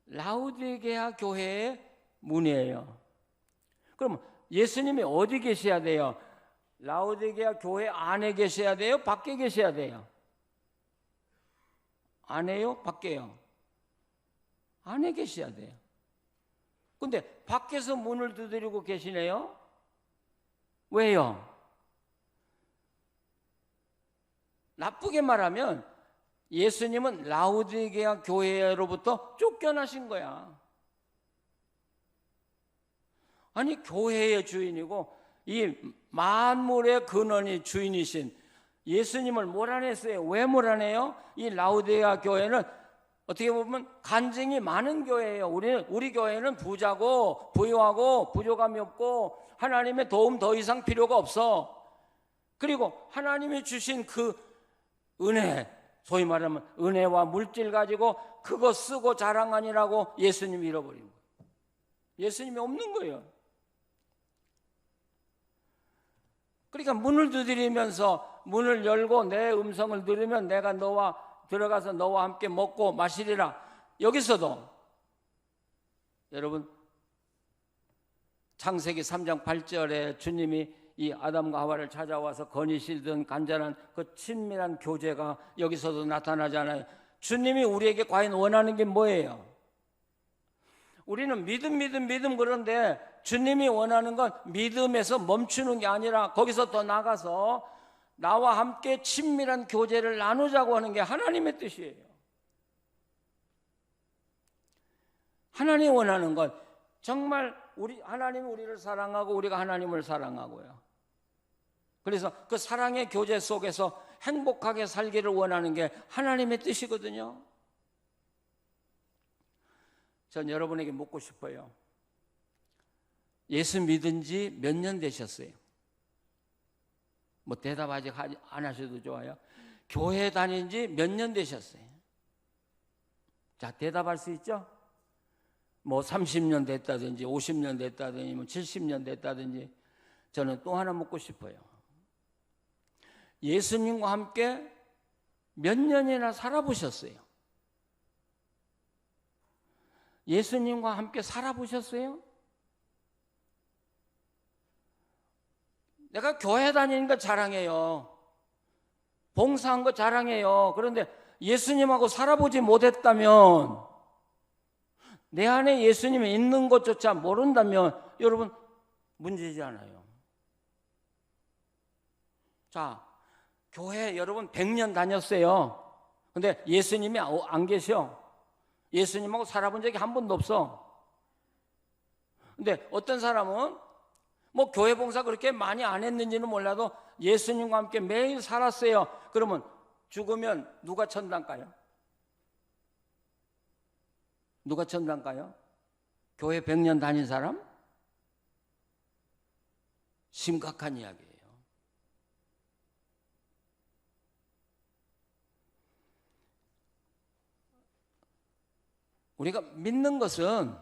라오디게아 교회의 문이에요. 그럼 예수님이 어디 계셔야 돼요? 라오디게아 교회 안에 계셔야 돼요? 밖에 계셔야 돼요? 안에요? 밖에요? 안에 계셔야 돼요. 근데 밖에서 문을 두드리고 계시네요? 왜요? 나쁘게 말하면 예수님은 라오디게아 교회로부터 쫓겨나신 거야. 아니 교회의 주인이고 이 만물의 근원이 주인이신 예수님을 몰아냈어요. 왜 몰아내요? 이 라오디게아 교회는 어떻게 보면 간증이 많은 교회예요. 우리 교회는 부자고 부유하고 부족함이 없고 하나님의 도움 더 이상 필요가 없어. 그리고 하나님이 주신 그 은혜, 소위 말하면 은혜와 물질 가지고 그거 쓰고 자랑하니라고 예수님이 잃어버린 거예요. 예수님이 없는 거예요. 그러니까 문을 두드리면서 문을 열고 내 음성을 들으면 내가 너와 들어가서 너와 함께 먹고 마시리라. 여기서도 여러분 창세기 3장 8절에 주님이 이 아담과 하와를 찾아와서 거니시던 간절한 그 친밀한 교제가 여기서도 나타나잖아요. 주님이 우리에게 과연 원하는 게 뭐예요? 우리는 믿음 그런데 주님이 원하는 건 믿음에서 멈추는 게 아니라 거기서 더 나가서 나와 함께 친밀한 교제를 나누자고 하는 게 하나님의 뜻이에요. 하나님이 원하는 건 정말 하나님이 우리를 사랑하고 우리가 하나님을 사랑하고요. 그래서 그 사랑의 교제 속에서 행복하게 살기를 원하는 게 하나님의 뜻이거든요. 전 여러분에게 묻고 싶어요. 예수 믿은 지 몇 년 되셨어요? 뭐 대답 아직 안 하셔도 좋아요. 교회 다닌 지 몇 년 되셨어요? 자, 대답할 수 있죠? 뭐 30년 됐다든지 50년 됐다든지 뭐 70년 됐다든지. 저는 또 하나 묻고 싶어요. 예수님과 함께 몇 년이나 살아보셨어요? 예수님과 함께 살아보셨어요? 내가 교회 다니는 거 자랑해요. 봉사한 거 자랑해요. 그런데 예수님하고 살아보지 못했다면, 내 안에 예수님이 있는 것조차 모른다면 여러분 문제지 않아요. 자, 교회 여러분 100년 다녔어요. 근데 예수님이 안 계셔. 예수님하고 살아본 적이 한 번도 없어. 근데 어떤 사람은 뭐 교회 봉사 그렇게 많이 안 했는지는 몰라도 예수님과 함께 매일 살았어요. 그러면 죽으면 누가 천당 가요? 누가 천당 가요? 교회 100년 다닌 사람? 심각한 이야기예요. 우리가 믿는 것은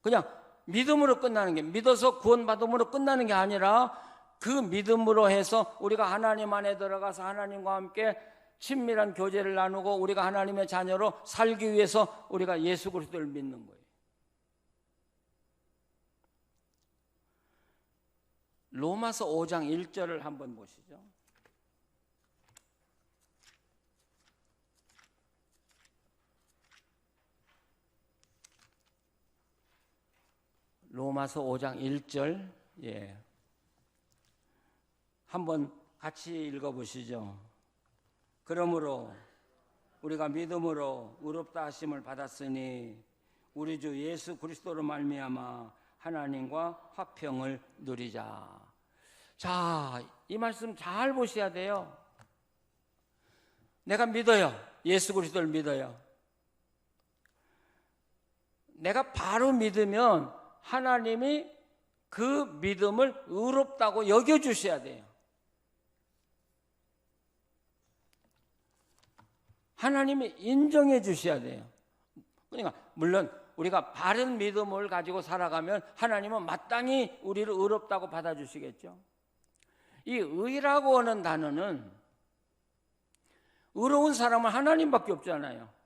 그냥 믿음으로 끝나는 게, 믿어서 구원받음으로 끝나는 게 아니라 그 믿음으로 해서 우리가 하나님 안에 들어가서 하나님과 함께 친밀한 교제를 나누고 우리가 하나님의 자녀로 살기 위해서 우리가 예수 그리스도를 믿는 거예요. 로마서 5장 1절을 한번 보시죠. 로마서 5장 1절, 예, 한번 같이 읽어보시죠. 그러므로 우리가 믿음으로 의롭다 하심을 받았으니 우리 주 예수 그리스도로 말미암아 하나님과 화평을 누리자. 자, 이 말씀 잘 보셔야 돼요. 내가 믿어요. 예수 그리스도를 믿어요. 내가 바로 믿으면 하나님이 그 믿음을 의롭다고 여겨주셔야 돼요. 하나님이 인정해 주셔야 돼요. 그러니까 물론 우리가 바른 믿음을 가지고 살아가면 하나님은 마땅히 우리를 의롭다고 받아주시겠죠. 이 의라고 하는 단어는 의로운 사람은 하나님밖에 없잖아요.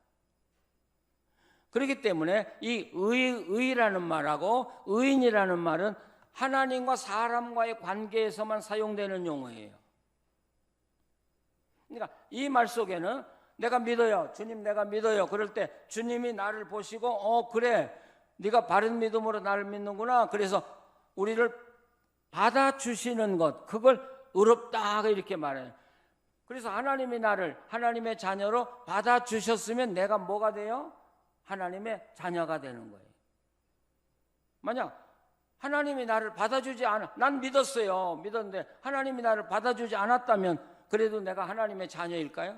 그렇기 때문에 이 의라는 말하고 의인이라는 말은 하나님과 사람과의 관계에서만 사용되는 용어예요. 그러니까 이 말 속에는 내가 믿어요. 주님 내가 믿어요. 그럴 때 주님이 나를 보시고 그래 네가 바른 믿음으로 나를 믿는구나. 그래서 우리를 받아주시는 것, 그걸 의롭다 이렇게 말해요. 그래서 하나님이 나를 하나님의 자녀로 받아주셨으면 내가 뭐가 돼요? 하나님의 자녀가 되는 거예요. 만약 하나님이 나를 받아주지 않아, 난 믿었어요. 믿었는데 하나님이 나를 받아주지 않았다면 그래도 내가 하나님의 자녀일까요?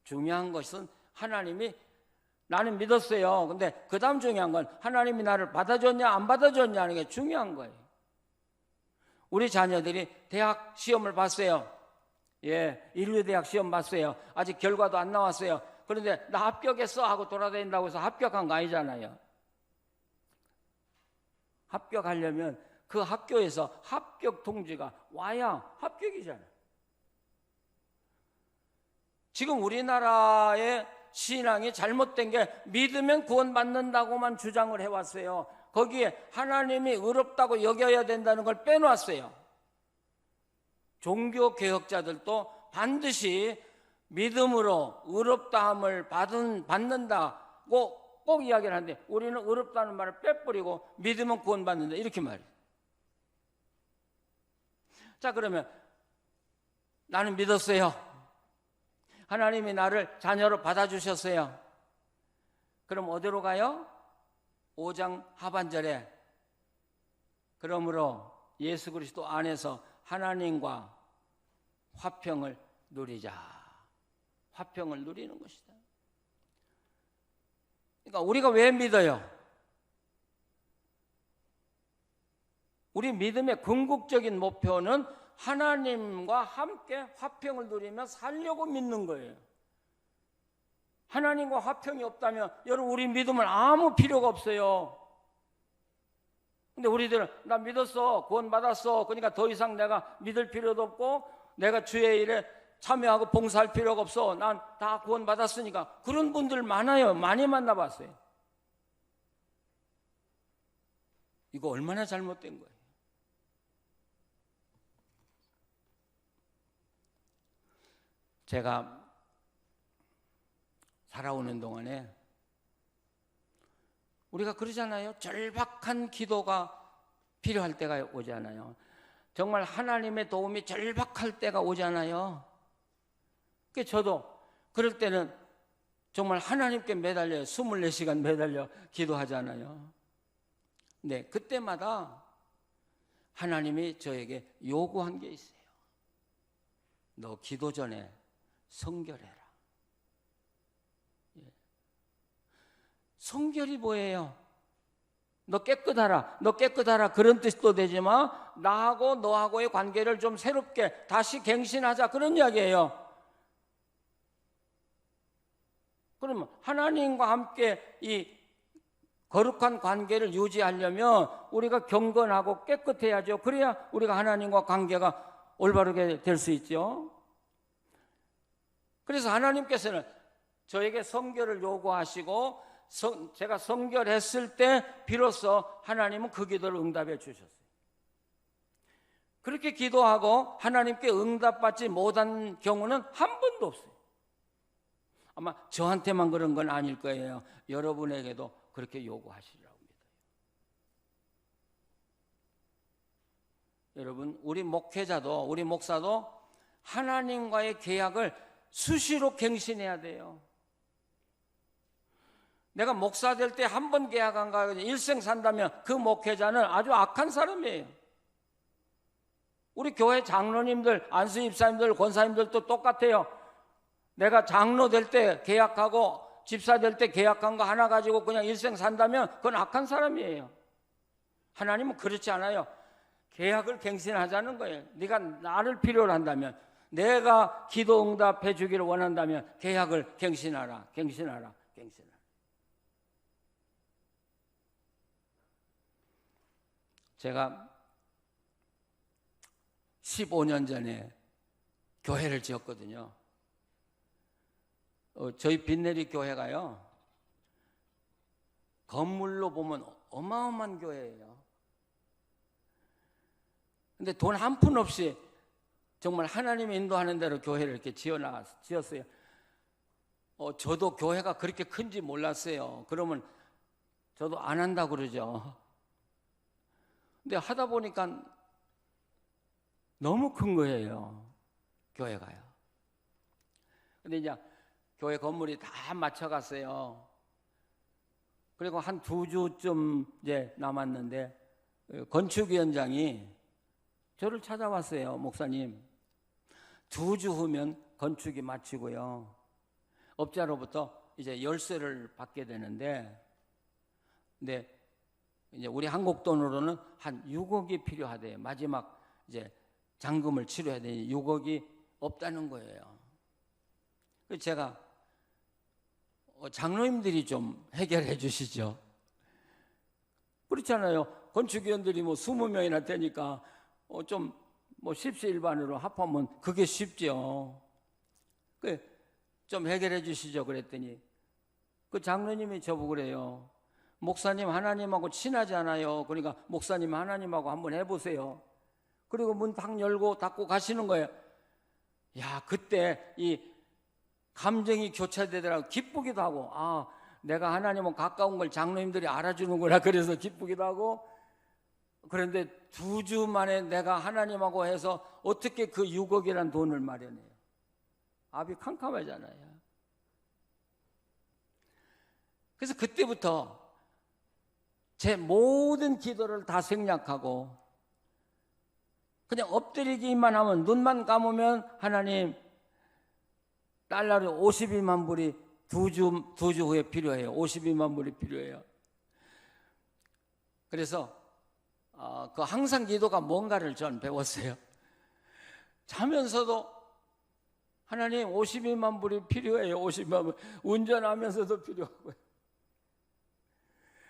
중요한 것은 하나님이 나는 믿었어요. 근데 그 다음 중요한 건 하나님이 나를 받아줬냐 안 받아줬냐 하는 게 중요한 거예요. 우리 자녀들이 대학 시험을 봤어요. 예, 인류대학 시험 봤어요. 아직 결과도 안 나왔어요. 그런데 나 합격했어 하고 돌아다닌다고 해서 합격한 거 아니잖아요. 합격하려면 그 학교에서 합격 통지가 와야 합격이잖아요. 지금 우리나라의 신앙이 잘못된 게 믿으면 구원받는다고만 주장을 해왔어요. 거기에 하나님이 의롭다고 여겨야 된다는 걸 빼놓았어요. 종교개혁자들도 반드시 믿음으로 의롭다함을 받는다고 꼭 이야기를 하는데 우리는 의롭다는 말을 빼버리고 믿으면 구원받는다 이렇게 말해요. 자, 그러면 나는 믿었어요. 하나님이 나를 자녀로 받아주셨어요. 그럼 어디로 가요? 5장 하반절에 그러므로 예수 그리스도 안에서 하나님과 화평을 누리자. 화평을 누리는 것이다. 그러니까 우리가 왜 믿어요? 우리 믿음의 궁극적인 목표는 하나님과 함께 화평을 누리며 살려고 믿는 거예요. 하나님과 화평이 없다면 여러분 우리 믿음은 아무 필요가 없어요. 근데 우리들은 나 믿었어, 구원받았어, 그러니까 더 이상 내가 믿을 필요도 없고 내가 주의 일에 참여하고 봉사할 필요가 없어, 난 다 구원받았으니까. 그런 분들 많아요. 많이 만나봤어요. 이거 얼마나 잘못된 거예요. 제가 살아오는 동안에 우리가 그러잖아요. 절박한 기도가 필요할 때가 오잖아요. 정말 하나님의 도움이 절박할 때가 오잖아요. 그래서 저도 그럴 때는 정말 하나님께 매달려요. 24시간 매달려 기도하잖아요. 네, 그때마다 하나님이 저에게 요구한 게 있어요. 너 기도 전에 성결해라. 예. 성결이 뭐예요? 너 깨끗하라, 너 깨끗하라 그런 뜻도 되지만 나하고 너하고의 관계를 좀 새롭게 다시 갱신하자 그런 이야기예요. 그러면 하나님과 함께 이 거룩한 관계를 유지하려면 우리가 경건하고 깨끗해야죠. 그래야 우리가 하나님과 관계가 올바르게 될 수 있죠. 그래서 하나님께서는 저에게 성결을 요구하시고 제가 성결했을 때 비로소 하나님은 그 기도를 응답해 주셨어요. 그렇게 기도하고 하나님께 응답받지 못한 경우는 한 번도 없어요. 아마 저한테만 그런 건 아닐 거예요. 여러분에게도 그렇게 요구하시리라고 믿어요. 여러분, 우리 목회자도 우리 목사도 하나님과의 계약을 수시로 갱신해야 돼요. 내가 목사 될 때 한 번 계약한 거 일생 산다면 그 목회자는 아주 악한 사람이에요. 우리 교회 장로님들, 안수 집사님들, 권사님들도 똑같아요. 내가 장로 될 때 계약하고 집사 될 때 계약한 거 하나 가지고 그냥 일생 산다면 그건 악한 사람이에요. 하나님은 그렇지 않아요. 계약을 갱신하자는 거예요. 네가 나를 필요로 한다면, 내가 기도 응답해 주기를 원한다면 계약을 갱신하라. 제가 15년 전에 교회를 지었거든요. 저희 빈내리 교회가요, 건물로 보면 어마어마한 교회예요. 근데 돈 한 푼 없이 정말 하나님이 인도하는 대로 교회를 이렇게 지었어요. 저도 교회가 그렇게 큰지 몰랐어요. 그러면 저도 안 한다고 그러죠. 근데 하다 보니까 너무 큰 거예요, 교회가요. 근데 이제 교회 건물이 다 맞춰갔어요. 그리고 한 2주쯤 이제 남았는데 건축위원장이 저를 찾아왔어요. 목사님, 2주 후면 건축이 마치고요, 업자로부터 이제 열쇠를 받게 되는데, 근데 이제 우리 한국 돈으로는 한 6억이 필요하대요. 마지막 이제 잔금을 치러야 되니 6억이 없다는 거예요. 그래서 제가 장로님들이 좀 해결해 주시죠. 그렇잖아요. 건축위원들이 뭐 20명이나 되니까 좀 뭐 십시일반으로 합하면 그게 쉽죠. 좀 해결해 주시죠. 그랬더니 그 장로님이 저보고 그래요. 목사님, 하나님하고 친하지 않아요. 그러니까 목사님, 하나님하고 한번 해보세요. 그리고 문 탁 열고 닫고 가시는 거예요. 야, 그때 이 감정이 교차되더라고. 기쁘기도 하고, 아, 내가 하나님하고 가까운 걸 장로님들이 알아주는구나. 그래서 기쁘기도 하고. 그런데 2주 만에 내가 하나님하고 해서 어떻게 그 6억이란 돈을 마련해요? 압이 캄캄하잖아요. 그래서 그때부터 제 모든 기도를 다 생략하고 그냥 엎드리기만 하면, 눈만 감으면 하나님, 달러로 52만 불이 2주 후에 필요해요. 52만 불이 필요해요. 그래서 그 항상 기도가 뭔가를 전 배웠어요. 자면서도 하나님 52만 불이 필요해요. 52만 불. 운전하면서도 필요하고요.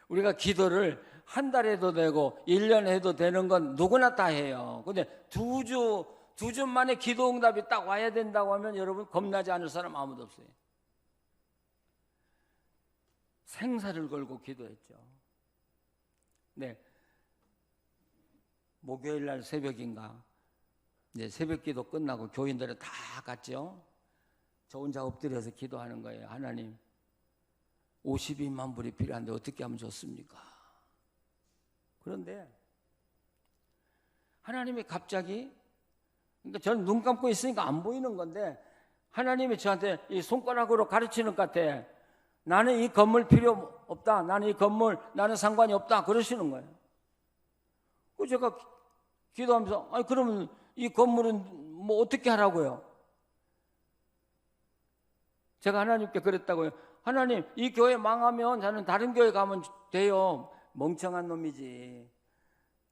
우리가 기도를 한 달 해도 되고 1년 해도 되는 건 누구나 다 해요. 근데 2주 만에 기도 응답이 딱 와야 된다고 하면 여러분, 겁나지 않을 사람 아무도 없어요. 생사를 걸고 기도했죠. 네. 목요일 날 새벽인가, 이제 새벽 기도 끝나고 교인들은 다 갔죠. 저 혼자 엎드려서 기도하는 거예요. 하나님, 52만 불이 필요한데 어떻게 하면 좋습니까? 그런데 하나님이 갑자기, 그러니까 저는 눈 감고 있으니까 안 보이는 건데 하나님이 저한테 이 손가락으로 가르치는 것 같아. 나는 이 건물 필요 없다. 나는 이 건물, 나는 상관이 없다. 그러시는 거예요. 그 제가 기도하면서, 아니 그러면 이 건물은 뭐 어떻게 하라고요? 제가 하나님께 그랬다고요. 하나님, 이 교회 망하면 저는 다른 교회 가면 돼요. 멍청한 놈이지.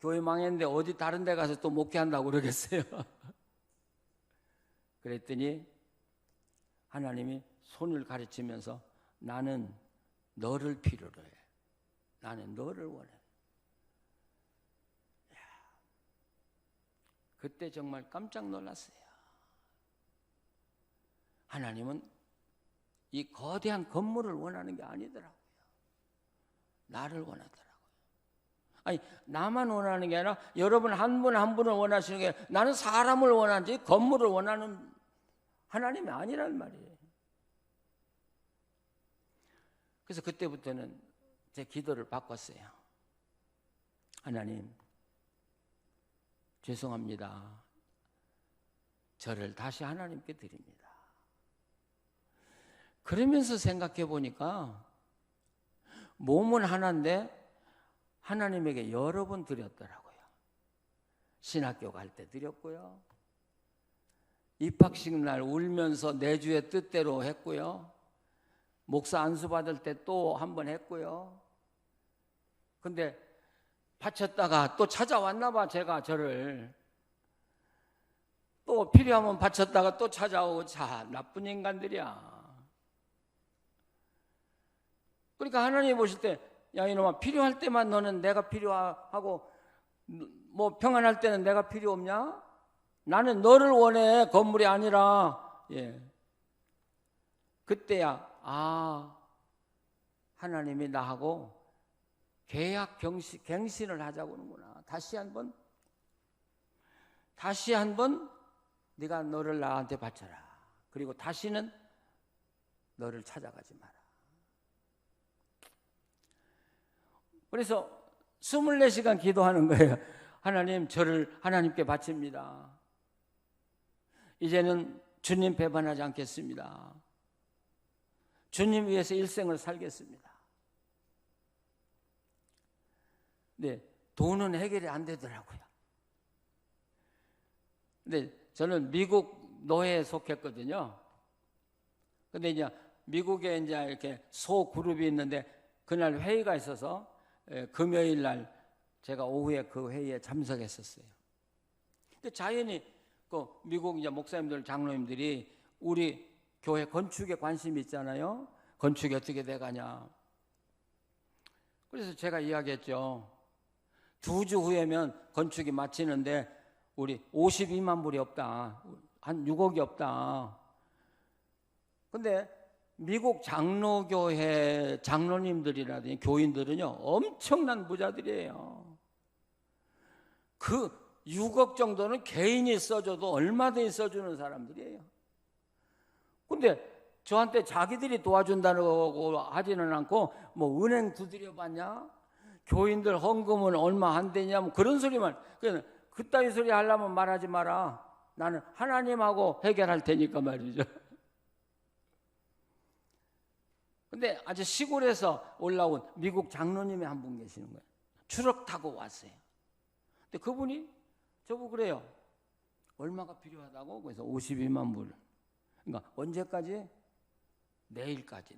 교회 망했는데 어디 다른 데 가서 또 목회한다고 그러겠어요. 그랬더니 하나님이 손을 가르치면서, 나는 너를 필요로 해. 나는 너를 원해. 그때 정말 깜짝 놀랐어요. 하나님은 이 거대한 건물을 원하는 게 아니더라고요. 나를 원하더라고요. 아니, 나만 원하는 게 아니라 여러분 한 분 한 분을 원하시는 게 아니라 나는 사람을 원하지 건물을 원하는 하나님이 아니란 말이에요. 그래서 그때부터는 제 기도를 바꿨어요. 하나님, 죄송합니다. 저를 다시 하나님께 드립니다. 그러면서 생각해 보니까 몸은 하나인데 하나님에게 여러 번 드렸더라고요. 신학교 갈 때 드렸고요. 입학식 날 울면서 내주의 뜻대로 했고요. 목사 안수 받을 때 또 한 번 했고요. 근데 바쳤다가 또 찾아왔나 봐. 제가 저를 또 필요하면 바쳤다가 또 찾아오고. 자, 나쁜 인간들이야. 그러니까 하나님 보실 때, 야 이놈아, 필요할 때만 너는 내가 필요하고 뭐 평안할 때는 내가 필요 없냐? 나는 너를 원해, 건물이 아니라. 예. 그때야 하나님이 나하고 계약 갱신을 하자고 하는구나. 다시 한번 네가 너를 나한테 바쳐라. 그리고 다시는 너를 찾아가지 마라. 그래서 24시간 기도하는 거예요. 하나님, 저를 하나님께 바칩니다. 이제는 주님 배반하지 않겠습니다. 주님 위해서 일생을 살겠습니다. 네, 돈은 해결이 안 되더라고요. 근데 저는 미국 노회에 속했거든요. 근데 이제 미국에 이제 이렇게 소 그룹이 있는데 그날 회의가 있어서 금요일 날 제가 오후에 그 회의에 참석했었어요. 근데 자연히 그 미국 이제 목사님들, 장로님들이 우리 교회 건축에 관심이 있잖아요. 건축이 어떻게 돼가냐. 그래서 제가 이야기했죠. 2주 후에면 건축이 마치는데 우리 52만 불이 없다. 한 6억이 없다. 근데 미국 장로교회 장로님들이라든지 교인들은요, 엄청난 부자들이에요. 그 6억 정도는 개인이 써줘도 얼마든지 써주는 사람들이에요. 근데 저한테 자기들이 도와준다고 하지는 않고, 뭐 은행 두드려 봤냐? 교인들 헌금은 얼마 안 되냐? 뭐 그런 소리만. 그따위 소리 하려면 말하지 마라. 나는 하나님하고 해결할 테니까 말이죠. 근데 아주 시골에서 올라온 미국 장로님이 한 분 계시는 거예요. 추럭 타고 왔어요. 근데 그분이 저보고 그래요. 얼마가 필요하다고? 그래서 52만 불. 그러니까 언제까지? 내일까지.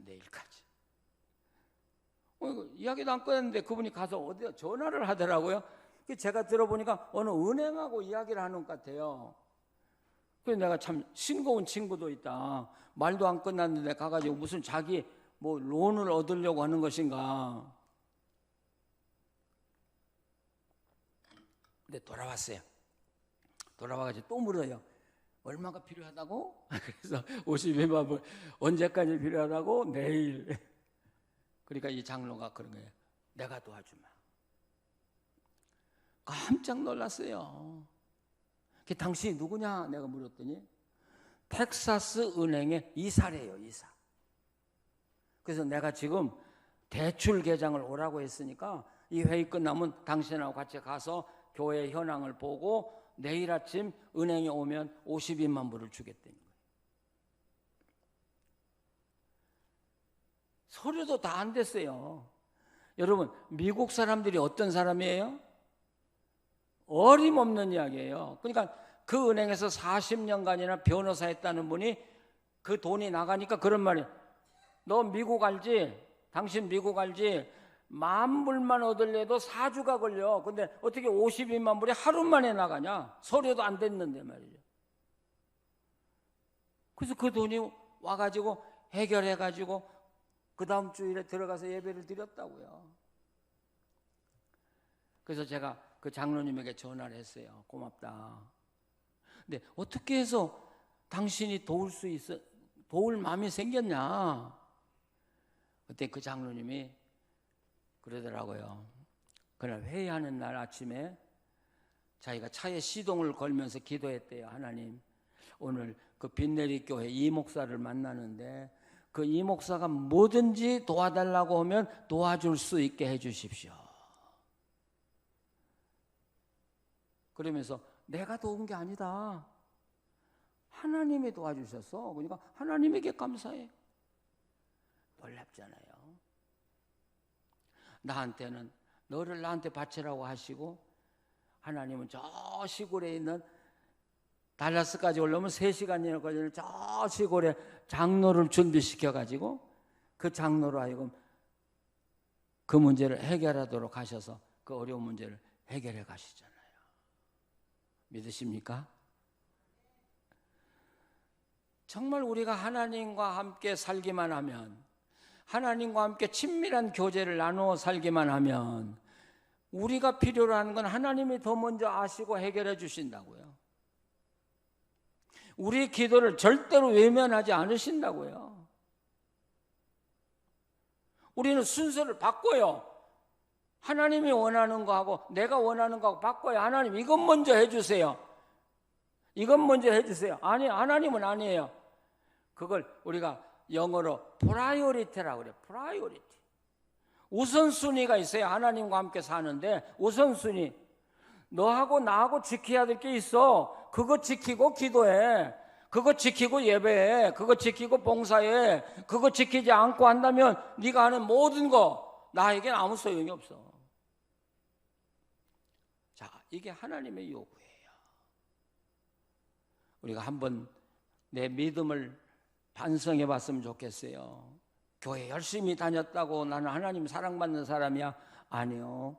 이야기도 안 꺼냈는데 그분이 가서 어디 전화를 하더라고요. 제가 들어보니까 어느 은행하고 이야기를 하는 것 같아요. 그래서 내가 참 싱거운 친구도 있다. 말도 안 끝났는데 가가지고 무슨 자기 뭐 론을 얻으려고 하는 것인가. 근데 돌아왔어요. 돌아와가지고 또 물어요. 얼마가 필요하다고? 그래서 52만 불. 언제까지 필요하다고? 내일. 그러니까 이 장로가 그런 거예요. 내가 도와주마. 깜짝 놀랐어요. 당신이 누구냐? 내가 물었더니 텍사스 은행의 이사래요, 이사. 그래서 내가 지금 대출 계장을 오라고 했으니까 이 회의 끝나면 당신하고 같이 가서 교회 현황을 보고 내일 아침 은행에 오면 52만 불을 주겠다는 거예요. 서류도 다 안 됐어요. 여러분, 미국 사람들이 어떤 사람이에요? 어림없는 이야기예요. 그러니까 그 은행에서 40년간이나 변호사 했다는 분이 그 돈이 나가니까 그런 말이에요. 너 미국 알지? 당신 미국 알지? 10,000불만 얻으려도 4주가 걸려. 근데 어떻게 52만 불이 하루 만에 나가냐? 서류도 안 됐는데 말이죠. 그래서 그 돈이 와가지고 해결해가지고 그 다음 주일에 들어가서 예배를 드렸다고요. 그래서 제가 그 장로님에게 전화를 했어요. 고맙다. 근데 어떻게 해서 당신이 도울 마음이 생겼냐? 그때 그 장로님이 그러더라고요. 그날 회의하는 날 아침에 자기가 차에 시동을 걸면서 기도했대요. 하나님, 오늘 그 빈내리 교회 이 목사를 만나는데 그 이 목사가 뭐든지 도와달라고 하면 도와줄 수 있게 해주십시오. 그러면서 내가 도운 게 아니다. 하나님이 도와주셨어. 그러니까 하나님에게 감사해. 놀랍잖아요. 나한테는 너를 나한테 바치라고 하시고 하나님은 저 시골에 있는 달라스까지 올라오면 3시간이나 걸리는 저 시골에 장로를 준비시켜가지고 그 장로로 하여금 그 문제를 해결하도록 하셔서 그 어려운 문제를 해결해 가시잖아요. 믿으십니까? 정말 우리가 하나님과 함께 살기만 하면, 하나님과 함께 친밀한 교제를 나누어 살기만 하면 우리가 필요로 하는 건 하나님이 더 먼저 아시고 해결해 주신다고요. 우리의 기도를 절대로 외면하지 않으신다고요. 우리는 순서를 바꿔요. 하나님이 원하는 거하고 내가 원하는 거하고 바꿔요. 하나님 이것 먼저 해주세요. 이것 먼저 해주세요. 아니, 하나님은 아니에요. 그걸 우리가 영어로 프라이오리티라고 그래요. 프라이오리티. 우선순위가 있어요. 하나님과 함께 사는데 우선순위. 너하고 나하고 지켜야 될 게 있어. 그거 지키고 기도해. 그거 지키고 예배해. 그거 지키고 봉사해. 그거 지키지 않고 한다면 네가 하는 모든 거 나에겐 아무 소용이 없어. 자, 이게 하나님의 요구예요. 우리가 한번 내 믿음을 반성해 봤으면 좋겠어요. 교회 열심히 다녔다고 나는 하나님 사랑받는 사람이야? 아니요.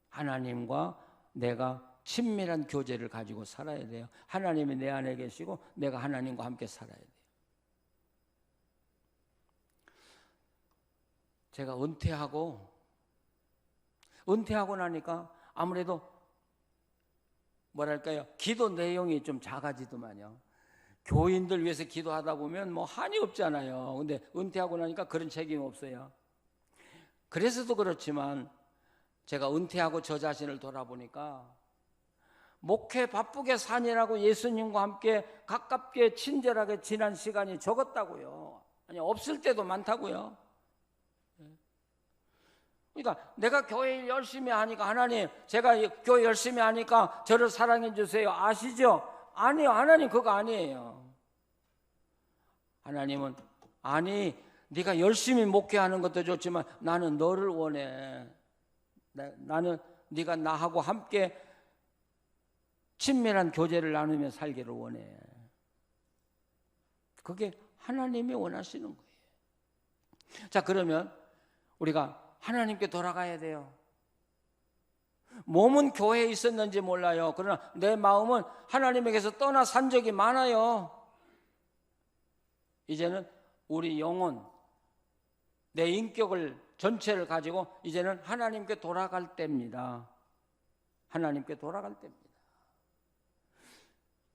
하나님과 내가 친밀한 교제를 가지고 살아야 돼요. 하나님이 내 안에 계시고 내가 하나님과 함께 살아야 돼요. 제가 은퇴하고 나니까 아무래도 뭐랄까요, 기도 내용이 좀 작아지더만요. 교인들 위해서 기도하다 보면 뭐 한이 없잖아요. 근데 은퇴하고 나니까 그런 책임이 없어요. 그래서도 그렇지만 제가 은퇴하고 저 자신을 돌아보니까 목회 바쁘게 사느라고 예수님과 함께 가깝게 친절하게 지난 시간이 적었다고요. 아니, 없을 때도 많다고요. 그러니까 내가 교회 일 열심히 하니까 하나님, 제가 교회 열심히 하니까 저를 사랑해 주세요. 아시죠? 아니요. 하나님 그거 아니에요. 하나님은 아니, 네가 열심히 목회하는 것도 좋지만 나는 너를 원해. 나는 네가 나하고 함께 친밀한 교제를 나누며 살기를 원해. 그게 하나님이 원하시는 거예요. 자, 그러면 우리가 하나님께 돌아가야 돼요. 몸은 교회에 있었는지 몰라요. 그러나 내 마음은 하나님에게서 떠나 산 적이 많아요. 이제는 우리 영혼, 내 인격을 전체를 가지고 이제는 하나님께 돌아갈 때입니다. 하나님께 돌아갈 때입니다.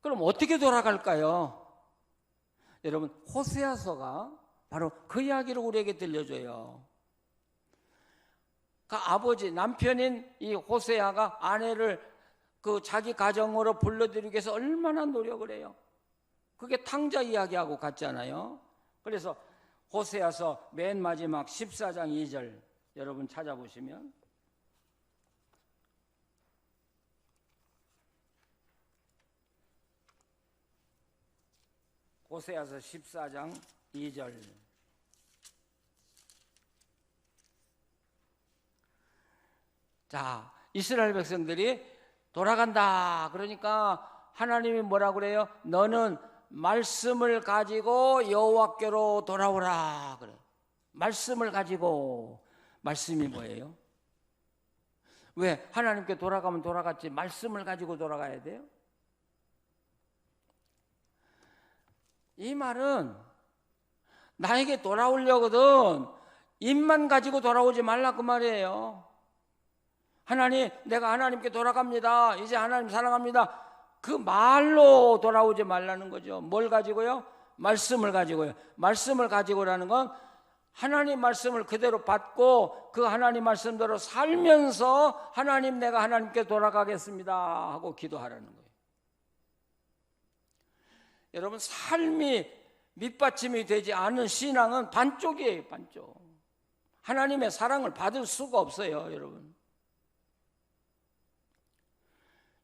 그럼 어떻게 돌아갈까요? 여러분, 호세아서가 바로 그 이야기를 우리에게 들려줘요. 그 아버지, 남편인 이 호세아가 아내를 그 자기 가정으로 불러들이기 위해서 얼마나 노력을 해요. 그게 탕자 이야기하고 같잖아요. 그래서 호세아서 맨 마지막 14장 2절 여러분 찾아보시면 호세아서 14장 2절 자, 이스라엘 백성들이 돌아간다. 그러니까 하나님이 뭐라고 그래요? 너는 말씀을 가지고 여호와께로 돌아오라 그래. 말씀을 가지고. 말씀이 뭐예요? 왜 하나님께 돌아가면 돌아갔지 말씀을 가지고 돌아가야 돼요? 이 말은 나에게 돌아오려거든 입만 가지고 돌아오지 말라 그 말이에요. 하나님, 내가 하나님께 돌아갑니다. 이제 하나님 사랑합니다. 그 말로 돌아오지 말라는 거죠. 뭘 가지고요? 말씀을 가지고요. 말씀을 가지고라는 건 하나님 말씀을 그대로 받고 그 하나님 말씀대로 살면서 하나님, 내가 하나님께 돌아가겠습니다 하고 기도하라는 거예요. 여러분, 삶이 밑받침이 되지 않은 신앙은 반쪽이에요, 반쪽. 하나님의 사랑을 받을 수가 없어요, 여러분.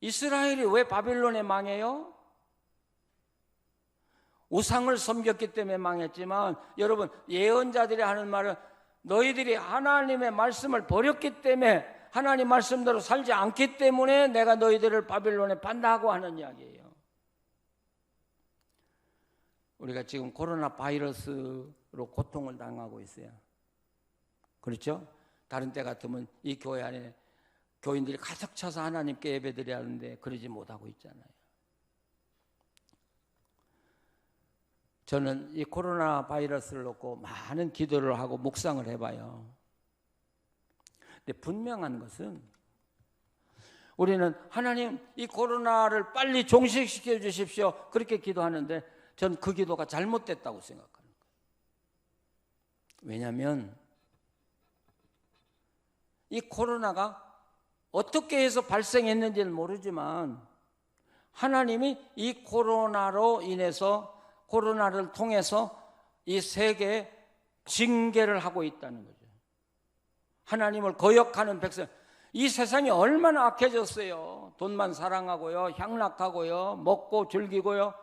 이스라엘이 왜 바빌론에 망해요? 우상을 섬겼기 때문에 망했지만, 여러분, 예언자들이 하는 말은 너희들이 하나님의 말씀을 버렸기 때문에, 하나님 말씀대로 살지 않기 때문에 내가 너희들을 바빌론에 판다고 하는 이야기예요. 우리가 지금 코로나 바이러스로 고통을 당하고 있어요. 그렇죠? 다른 때 같으면 이 교회 안에 교인들이 가득 차서 하나님께 예배드려야 하는데 그러지 못하고 있잖아요. 저는 이 코로나 바이러스를 놓고 많은 기도를 하고 묵상을 해봐요. 근데 분명한 것은 우리는 하나님 이 코로나를 빨리 종식시켜 주십시오, 그렇게 기도하는데 전 그 기도가 잘못됐다고 생각하는 거예요. 왜냐하면 이 코로나가 어떻게 해서 발생했는지는 모르지만 하나님이 이 코로나로 인해서, 코로나를 통해서 이 세계에 징계를 하고 있다는 거죠. 하나님을 거역하는 백성, 이 세상이 얼마나 악해졌어요. 돈만 사랑하고요, 향락하고요, 먹고 즐기고요,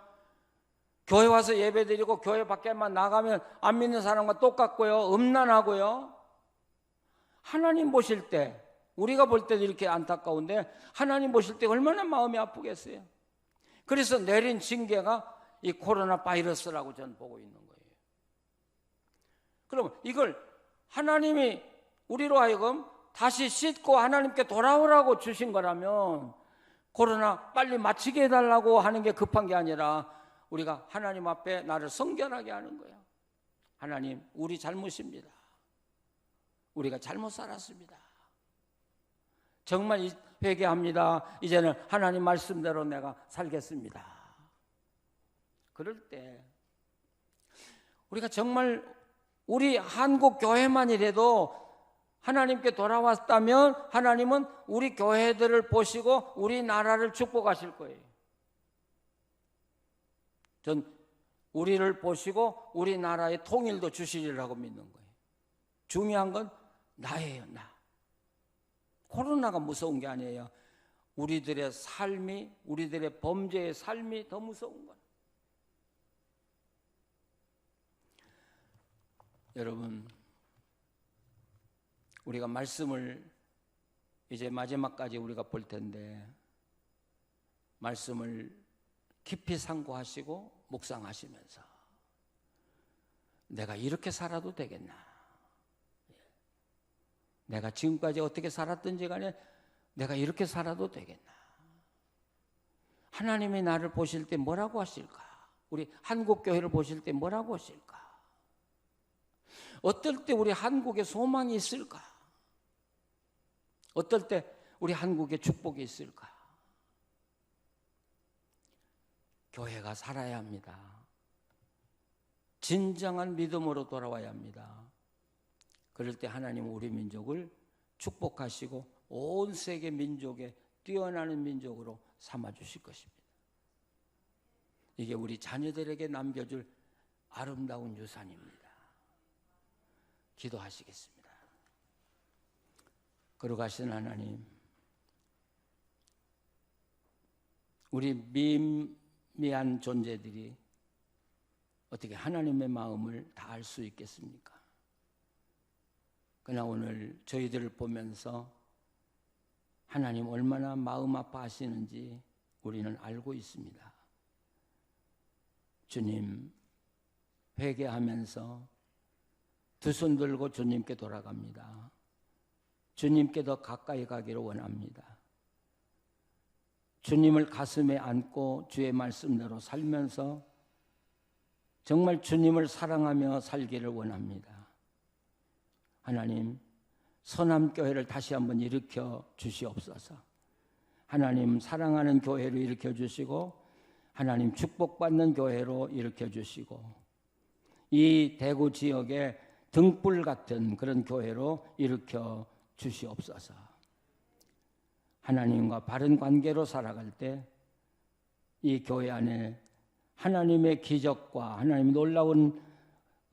교회 와서 예배드리고 교회 밖에만 나가면 안 믿는 사람과 똑같고요, 음란하고요. 하나님 보실 때, 우리가 볼 때도 이렇게 안타까운데 하나님 보실 때 얼마나 마음이 아프겠어요. 그래서 내린 징계가 이 코로나 바이러스라고 저는 보고 있는 거예요. 그럼 이걸 하나님이 우리로 하여금 다시 씻고 하나님께 돌아오라고 주신 거라면 코로나 빨리 마치게 해달라고 하는 게 급한 게 아니라 우리가 하나님 앞에 나를 성결하게 하는 거예요. 하나님, 우리 잘못입니다. 우리가 잘못 살았습니다. 정말 회개합니다. 이제는 하나님 말씀대로 내가 살겠습니다. 그럴 때 우리가 정말 우리 한국 교회만이라도 하나님께 돌아왔다면 하나님은 우리 교회들을 보시고 우리 나라를 축복하실 거예요. 전 우리를 보시고 우리 나라의 통일도 주시리라고 믿는 거예요. 중요한 건 나예요, 나. 코로나가 무서운 게 아니에요. 우리들의 삶이, 우리들의 범죄의 삶이 더 무서운 거예요. 여러분, 우리가 말씀을 이제 마지막까지 우리가 볼 텐데 말씀을 깊이 상고하시고 묵상하시면서 내가 이렇게 살아도 되겠나? 내가 지금까지 어떻게 살았든지 간에 내가 이렇게 살아도 되겠나? 하나님이 나를 보실 때 뭐라고 하실까? 우리 한국교회를 보실 때 뭐라고 하실까? 어떨 때 우리 한국에 소망이 있을까? 어떨 때 우리 한국에 축복이 있을까? 교회가 살아야 합니다. 진정한 믿음으로 돌아와야 합니다. 그럴 때 하나님은 우리 민족을 축복하시고 온 세계 민족에 뛰어나는 민족으로 삼아주실 것입니다. 이게 우리 자녀들에게 남겨줄 아름다운 유산입니다. 기도하시겠습니다. 거룩하신 하나님, 우리 미미한 존재들이 어떻게 하나님의 마음을 다 알 수 있겠습니까? 그러나 오늘 저희들을 보면서 하나님 얼마나 마음 아파하시는지 우리는 알고 있습니다. 주님, 회개하면서 두 손 들고 주님께 돌아갑니다. 주님께 더 가까이 가기를 원합니다. 주님을 가슴에 안고 주의 말씀대로 살면서 정말 주님을 사랑하며 살기를 원합니다. 하나님, 서남교회를 다시 한번 일으켜 주시옵소서. 하나님, 사랑하는 교회로 일으켜 주시고 하나님, 축복받는 교회로 일으켜 주시고 이 대구 지역에 등불 같은 그런 교회로 일으켜 주시옵소서. 하나님과 바른 관계로 살아갈 때 이 교회 안에 하나님의 기적과 하나님의 놀라운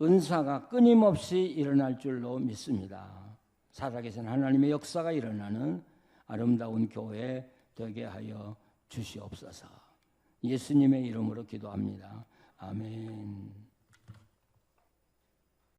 은사가 끊임없이 일어날 줄로 믿습니다. 살아계신 하나님의 역사가 일어나는 아름다운 교회 되게 하여 주시옵소서. 예수님의 이름으로 기도합니다. 아멘.